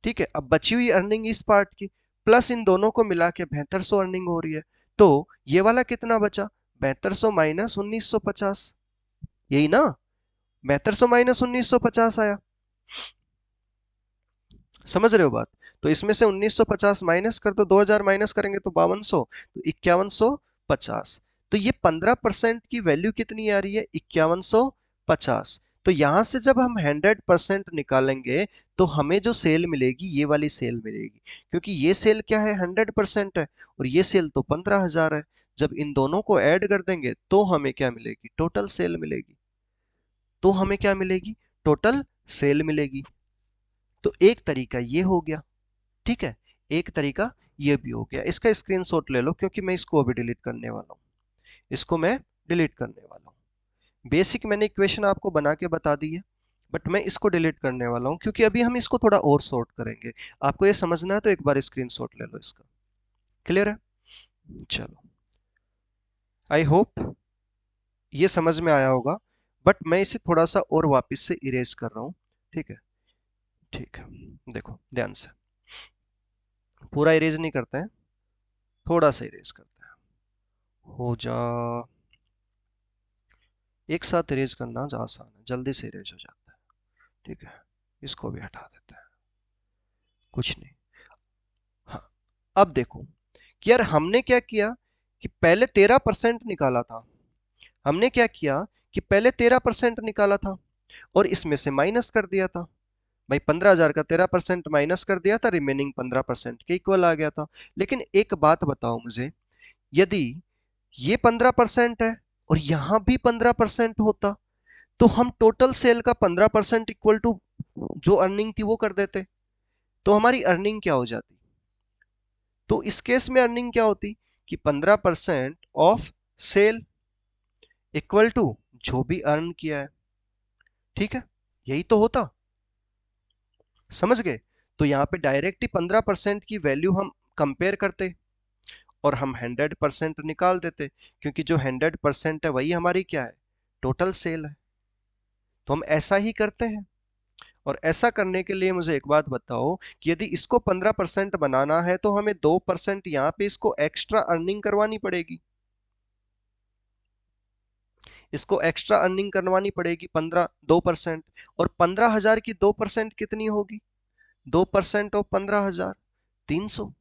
ठीक है। अब बची हुई अर्निंग इस पार्ट की, प्लस इन दोनों को मिला के 7200 अर्निंग हो रही है। तो ये वाला कितना बचा, 7200 माइनस 1950, यही ना, 7200 माइनस 1950 आया, समझ रहे हो बात। तो इसमें से 1950 माइनस कर दो, 2000 माइनस करेंगे तो 5200, तो 5150। तो ये 15% की वैल्यू कितनी आ रही है, 5150। तो यहां से जब हम 100% निकालेंगे तो हमें जो सेल मिलेगी ये वाली सेल मिलेगी, क्योंकि ये सेल क्या है, 100% है, और ये सेल तो 15,000 है। जब इन दोनों को ऐड कर देंगे तो हमें क्या मिलेगी, टोटल सेल मिलेगी। तो हमें क्या मिलेगी, टोटल सेल मिलेगी। तो एक तरीका ये हो गया, ठीक है, एक तरीका ये भी हो गया। इसका स्क्रीनशॉट ले लो, क्योंकि मैं इसको अभी डिलीट करने वाला हूँ, इसको मैं डिलीट करने वाला हूँ। बेसिक मैंने इक्वेशन आपको बना के बता दी है, बट मैं इसको डिलीट करने वाला हूँ, क्योंकि अभी हम इसको थोड़ा और सॉर्ट करेंगे। आपको ये समझना है तो एक बार स्क्रीनशॉट ले लो इसका, क्लियर है। चलो, आई होप ये समझ में आया होगा, बट मैं इसे थोड़ा सा और वापस से इरेज कर रहा हूँ, ठीक है, ठीक है। देखो ध्यान से, पूरा इरेज नहीं करते हैं, थोड़ा सा इरेज करते हैं, हो जा, एक साथ इरेज करना आसान है, जल्दी से इरेज हो जाता है, ठीक है। इसको भी हटा देते हैं, कुछ नहीं। हाँ, अब देखो कि यार हमने क्या किया कि पहले 13% निकाला था, हमने क्या किया कि पहले 13% निकाला था और इसमें से माइनस कर दिया था। भाई 15,000 का 13% माइनस कर दिया था, रिमेनिंग 15% के इक्वल आ गया था। लेकिन एक बात बताओ मुझे, यदि ये 15% है और यहां भी 15% होता, तो हम टोटल सेल का 15% इक्वल टू जो अर्निंग थी वो कर देते, तो हमारी अर्निंग क्या हो जाती। तो इस केस में अर्निंग क्या होती कि 15% ऑफ सेल इक्वल टू जो भी अर्न किया है, ठीक है, यही तो होता, समझ गए। तो यहां पे डायरेक्ट ही 15% की वैल्यू हम कंपेयर करते और हम 100% निकाल देते, क्योंकि जो 100% है वही हमारी क्या है, टोटल सेल है। तो हम ऐसा ही करते हैं। और ऐसा करने के लिए मुझे एक बात बताओ कि यदि इसको 15% बनाना है तो हमें 2% यहाँ पे इसको एक्स्ट्रा अर्निंग करवानी पड़ेगी। इसको एक्स्ट्रा अर्निंग करवानी पड़ेगी 2%। और 15,000 की 2% कितनी होगी? 2% ऑफ 15,000, 300।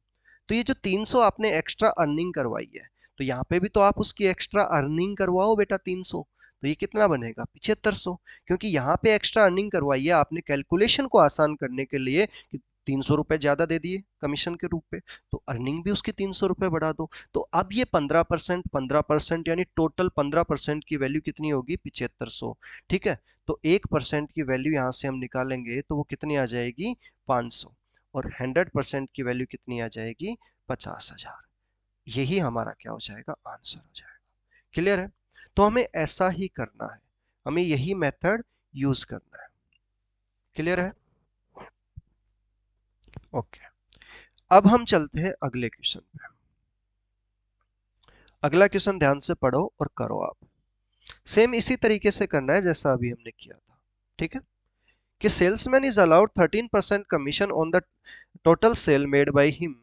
तो ये जो 300 आपने एक्स्ट्रा अर्निंग करवाई है, तो यहाँ पे भी तो आप उसकी एक्स्ट्रा अर्निंग करवाओ बेटा 300। तो ये कितना बनेगा? 7500। क्योंकि यहाँ पे एक्स्ट्रा अर्निंग करवाई है आपने कैलकुलेशन को आसान करने के लिए, कि 300 रुपए ज्यादा दे दिए कमीशन के रूप में, तो अर्निंग भी उसकी 300 रुपए बढ़ा दो। तो अब ये 15% यानी टोटल 15% की वैल्यू कितनी होगी? 7500। ठीक है, तो 1% की वैल्यू यहां से हम निकालेंगे तो वो कितनी आ जाएगी? 500। और 100% की वैल्यू कितनी आ जाएगी? 50,000। यही हमारा क्या हो जाएगा? आंसर हो जाएगा। क्लियर है? तो हमें ऐसा ही करना है, हमें यही मेथड यूज करना है। क्लियर है? ओके, अब हम चलते हैं अगले क्वेश्चन पे। अगला क्वेश्चन ध्यान से पढ़ो और करो आप। सेम इसी तरीके से करना है जैसा अभी हमने किया था। ठीक है, कि salesman is allowed 13% commission on the total sale made by him.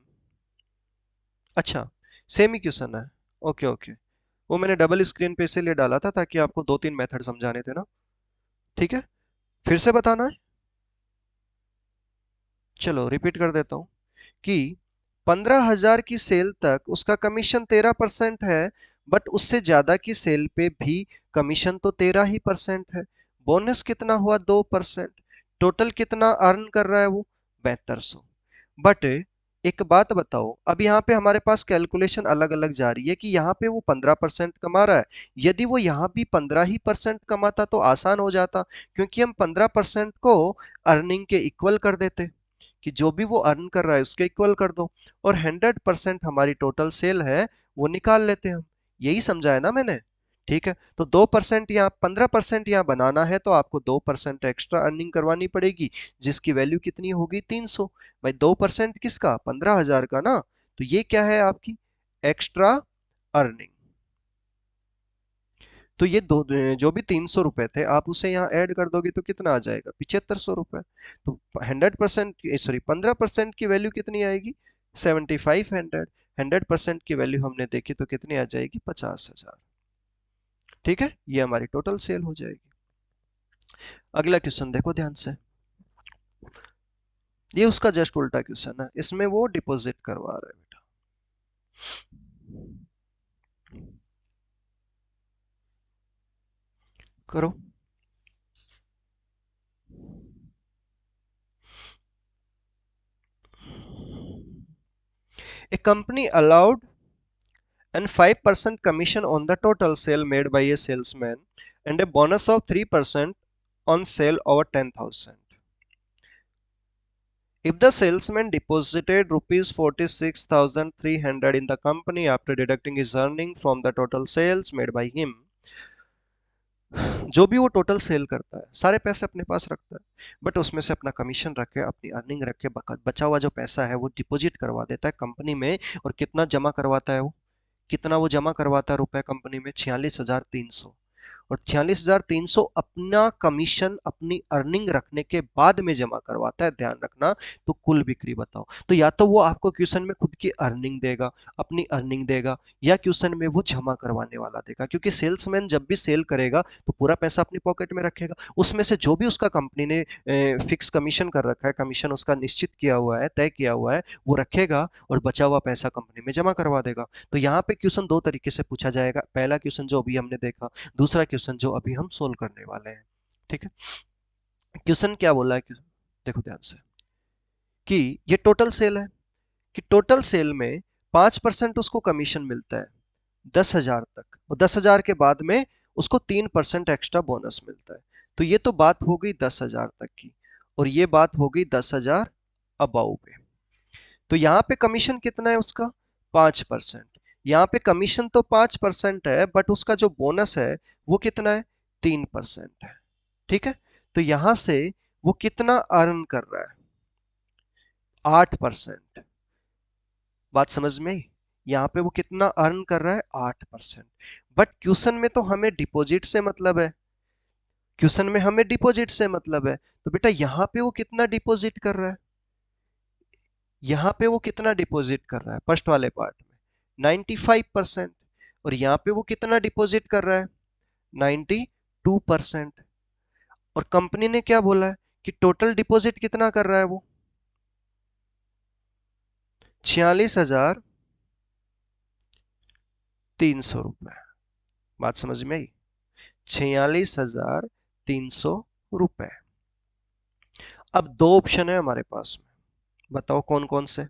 अच्छा, सेम ही क्वेश्चन है। ओके ओके, वो मैंने डबल स्क्रीन पे इसीलिए डाला था ताकि आपको 2-3 मेथड समझाने थे ना। ठीक है, फिर से बताना है। चलो रिपीट कर देता हूँ कि 15,000 की सेल तक उसका कमीशन 13% है, बट उससे ज्यादा की सेल पे भी कमीशन तो 13% है। बोनस कितना हुआ? 2%। टोटल कितना अर्न कर रहा है वो? 7200। बट एक बात बताओ, अब यहाँ पे हमारे पास कैलकुलेशन अलग अलग जा रही है कि यहाँ पे वो 15% कमा रहा है। यदि वो यहाँ भी 15% कमाता तो आसान हो जाता, क्योंकि हम 15% को अर्निंग के इक्वल कर देते, कि जो भी वो अर्न कर रहा है उसके इक्वल कर दो, और 100% हमारी टोटल सेल है वो निकाल लेते हैं हम। यही समझाया ना मैंने? ठीक है, तो 2% यहाँ 15% यहाँ बनाना है तो आपको 2% एक्स्ट्रा अर्निंग करवानी पड़ेगी, जिसकी वैल्यू कितनी होगी? 300। भाई 2% किसका? 15,000 का ना। तो ये क्या है आपकी? Extra earning. तो ये दो, जो भी 300 रुपए थे आप उसे यहाँ ऐड कर दोगे तो कितना आ जाएगा? 7500 रुपए। तो 100%, सॉरी 15% की वैल्यू कितनी आएगी? 7500। 100% की वैल्यू हमने देखी तो कितनी आ जाएगी? 50,000। ठीक है, ये हमारी टोटल सेल हो जाएगी। अगला क्वेश्चन देखो ध्यान से, ये उसका जस्ट उल्टा क्वेश्चन है, इसमें वो डिपॉजिट करवा रहा है बेटा। करो। A company allowed and 5% commission on the total sale made by a salesman and a bonus of 3% on sale over 10,000. If the salesman deposited rupees 46,300 in the company after deducting his earning from the total sales made by him, जो भी वो total sale करता है सारे पैसे अपने पास रखता है, बट उसमें से अपना कमीशन रख के अपनी अर्निंग रख के बचा हुआ जो पैसा है वो डिपॉजिट करवा देता है कंपनी में। और कितना जमा करवाता है वो? कितना वो जमा करवाता है रुपए कंपनी में? 46,300। और 46,300 अपना कमीशन अपनी अर्निंग रखने के बाद में जमा करवाता है, ध्यान रखना। तो कुल बिक्री बताओ, तो या तो वो आपको क्वेश्चन में खुद की अर्निंग देगा, अपनी अर्निंग देगा, या क्वेश्चन में वो जमा करवाने वाला देगा, क्योंकि सेल्समैन जब भी सेल करेगा तो पूरा पैसा अपनी पॉकेट में रखेगा, उसमें से जो भी उसका कंपनी ने फिक्स कमीशन कर रखा है, कमीशन उसका निश्चित किया हुआ है, तय किया हुआ है, वो रखेगा और बचा हुआ पैसा कंपनी में जमा करवा देगा। तो यहाँ पे क्वेश्चन दो तरीके से पूछा जाएगा, पहला क्वेश्चन जो अभी हमने देखा, दूसरा क्वेश्चन जो अभी हम सोल्व करने वाले हैं। ठीक है, क्वेश्चन क्या बोला है? देखो ध्यान से, कि ये टोटल सेल है, कि टोटल सेल में 5% उसको कमीशन मिलता है 10,000 तक, और 10,000 के बाद में उसको 3% एक्स्ट्रा बोनस मिलता है। तो ये तो बात हो गई 10,000 तक की, और ये बात हो गई 10,000 अबाउ पे। तो यहाँ पे कमीशन कितना है उसका? 5%। यहाँ पे कमीशन तो 5% है, बट उसका जो बोनस है वो कितना है? 3% है। ठीक है, तो यहां से वो कितना अर्न कर रहा है? 8%। बात समझ में आई? यहाँ पे वो कितना अर्न कर रहा है, 8%। बट क्वेश्चन में तो हमें डिपॉजिट से मतलब है, क्वेश्चन में हमें डिपॉजिट से मतलब है। तो बेटा यहाँ पे वो कितना डिपॉजिट कर रहा है, यहाँ पे वो कितना डिपॉजिट कर रहा है फर्स्ट वाले पार्ट में, 95%। और यहाँ पे वो कितना डिपॉजिट कर रहा है, 92%। और कंपनी ने क्या बोला है कि टोटल डिपॉजिट कितना कर रहा है वो, 46,300 रुपए। बात समझ में आई? 46,300 रुपए। अब दो ऑप्शन है हमारे पास में, बताओ कौन कौन से,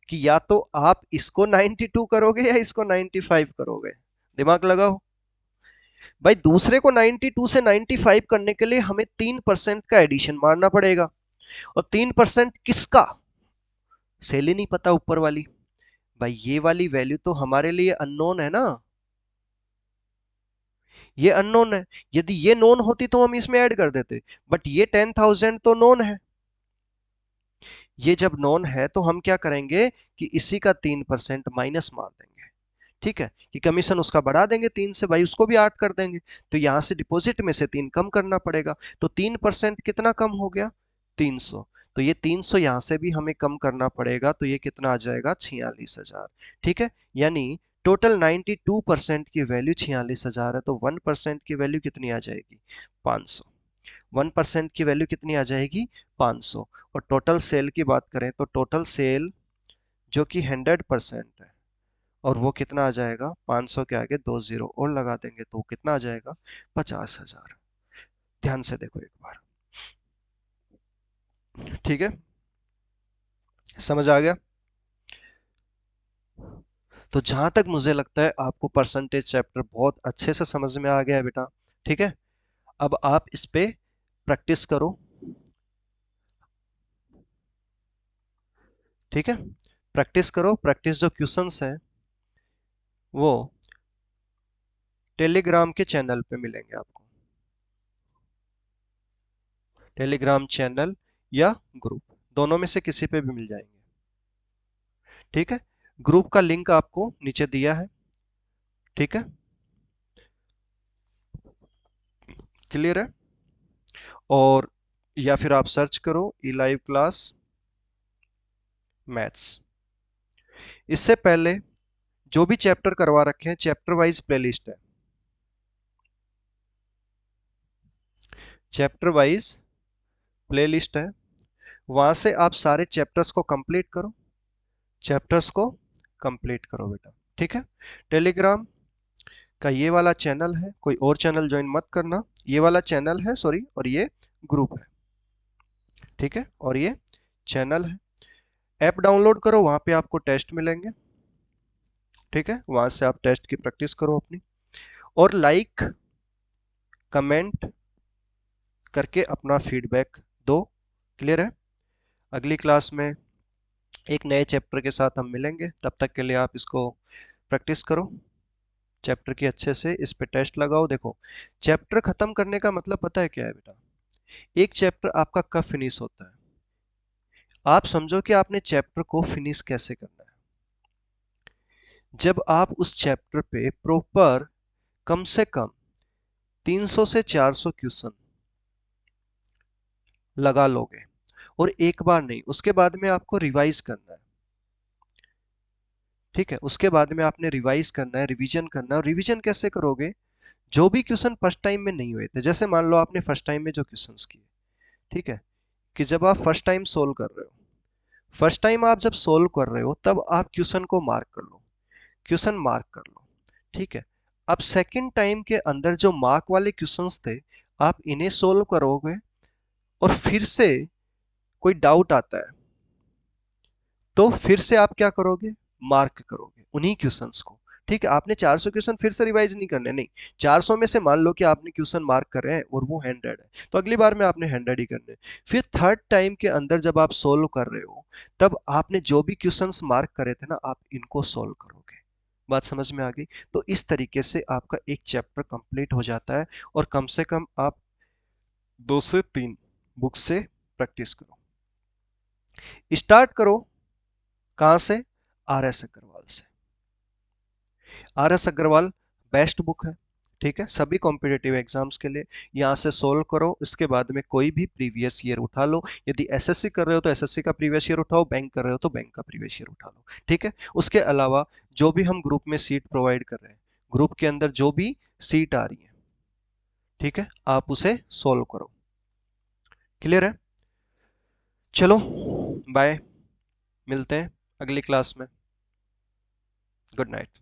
कि या तो आप इसको 92 करोगे या इसको 95 करोगे। दिमाग लगाओ भाई, दूसरे को 92 से 95 करने के लिए हमें 3% का एडिशन मारना पड़ेगा। और 3% किसका, सेल ही नहीं पता ऊपर वाली। भाई ये वाली वैल्यू तो हमारे लिए अननोन है ना, ये अननोन है। यदि ये नोन होती तो हम इसमें ऐड कर देते, बट ये 10,000 तो नोन है। ये जब नोन है तो हम क्या करेंगे कि इसी का 3% माइनस मार देंगे। ठीक है, कि कमीशन उसका बढ़ा देंगे 3 से, भाई उसको भी 8 कर देंगे। तो यहां से डिपॉजिट में से 3 कम करना पड़ेगा। तो 3% कितना कम हो गया, 300। तो ये 300 यहां से भी हमें कम करना पड़ेगा, तो ये कितना आ जाएगा, 46,000। ठीक है, यानी टोटल 92% की वैल्यू 46,000 है, तो 1% की वैल्यू कितनी आ जाएगी, 500। 1% की वैल्यू कितनी आ जाएगी, 500। और टोटल सेल की बात करें तो टोटल सेल जो कि 100% है, और वो कितना आ जाएगा, 500 के आगे 2 जीरो और लगा देंगे तो वो कितना आ जाएगा, 50,000। ध्यान से देखो एक बार, ठीक है, समझ आ गया? तो जहां तक मुझे लगता है आपको परसेंटेज चैप्टर बहुत अच्छे से समझ में आ गया है बेटा। ठीक है, अब आप इस पे प्रैक्टिस करो। ठीक है, प्रैक्टिस करो। प्रैक्टिस जो क्वेश्चंस हैं वो टेलीग्राम के चैनल पे मिलेंगे आपको, टेलीग्राम चैनल या ग्रुप, दोनों में से किसी पे भी मिल जाएंगे। ठीक है, ग्रुप का लिंक आपको नीचे दिया है। ठीक है, क्लियर है? और या फिर आप सर्च करो ई लाइव क्लास मैथ्स। इससे पहले जो भी चैप्टर करवा रखे हैं, चैप्टर वाइज प्लेलिस्ट है, चैप्टर वाइज प्लेलिस्ट है। वहां से आप सारे चैप्टर्स को कंप्लीट करो, चैप्टर्स को कंप्लीट करो बेटा। ठीक है, टेलीग्राम का ये वाला चैनल है, कोई और चैनल ज्वाइन मत करना। ये वाला चैनल है, सॉरी, और ये ग्रुप है। ठीक है, और ये चैनल है। ऐप डाउनलोड करो, वहां पे आपको टेस्ट मिलेंगे। ठीक है, वहां से आप टेस्ट की प्रैक्टिस करो अपनी, और लाइक कमेंट करके अपना फीडबैक दो। क्लियर है? अगली क्लास में एक नए चैप्टर के साथ हम मिलेंगे, तब तक के लिए आप इसको प्रैक्टिस करो चैप्टर की अच्छे से, इस पे टेस्ट लगाओ। देखो, चैप्टर खत्म करने का मतलब पता है क्या है बेटा, एक चैप्टर आपका कब फिनिश होता है, आप समझो कि आपने चैप्टर को फिनिश कैसे करना है, जब आप उस चैप्टर पे प्रॉपर कम से कम 300 से 400 क्वेश्चन लगा लोगे, और एक बार नहीं, उसके बाद में आपको रिवाइज करना है। ठीक है, उसके बाद में आपने रिवाइज करना है, रिवीजन करना है। और रिवीजन कैसे करोगे, जो भी क्वेश्चन फर्स्ट टाइम में नहीं हुए थे, जैसे मान लो आपने फर्स्ट टाइम में जो क्वेश्चंस किए, ठीक है, कि जब आप फर्स्ट टाइम सोल्व कर रहे हो, फर्स्ट टाइम आप जब सोल्व कर रहे हो तब आप क्वेश्चन को मार्क कर लो, क्वेश्चन मार्क कर लो। ठीक है, अब सेकंड टाइम के अंदर जो मार्क वाले क्वेश्चंस थे, आप इन्हें सोल्व करोगे, और फिर से कोई डाउट आता है तो फिर से आप क्या करोगे, मार्क करोगे उन्हीं क्वेश्चंस को। ठीक है, आपने 400 क्वेश्चन फिर से रिवाइज नहीं करने, नहीं, 400 में से मान लो कि आपने क्वेश्चन मार्क कर रहे हैं और वो 100 है, तो अगली बार में आपने 100 ही करने। फिर थर्ड टाइम के अंदर जब आप सोल्व कर रहे हो, तब आपने जो भी क्वेश्चंस मार्क करे थे ना, आप इनको सोल्व करोगे। बात समझ में आ गई? तो इस तरीके से आपका एक चैप्टर कंप्लीट हो जाता है, और कम से कम आप 2 से 3 बुक से प्रैक्टिस करो। स्टार्ट करो कहाँ से, आर एस अग्रवाल से। R S Agarwal best book है, ठीक है, सभी कॉम्पिटिटिव एग्जाम्स के लिए। यहाँ से सोल्व करो, इसके बाद में कोई भी प्रीवियस ईयर उठा लो। यदि एसएससी कर रहे हो तो एसएससी का प्रीवियस ईयर उठाओ, बैंक कर रहे हो तो बैंक का प्रीवियस ईयर उठा लो, ठीक है। उसके अलावा जो भी हम ग्रुप में सीट प्रोवाइड कर रहे हैं, ग्रुप के अंदर जो भी सीट आ रही है, ठीक है, आप उसे सोल्व करो। क्लियर है? चलो, बाय, मिलते हैं अगली क्लास में। Good night.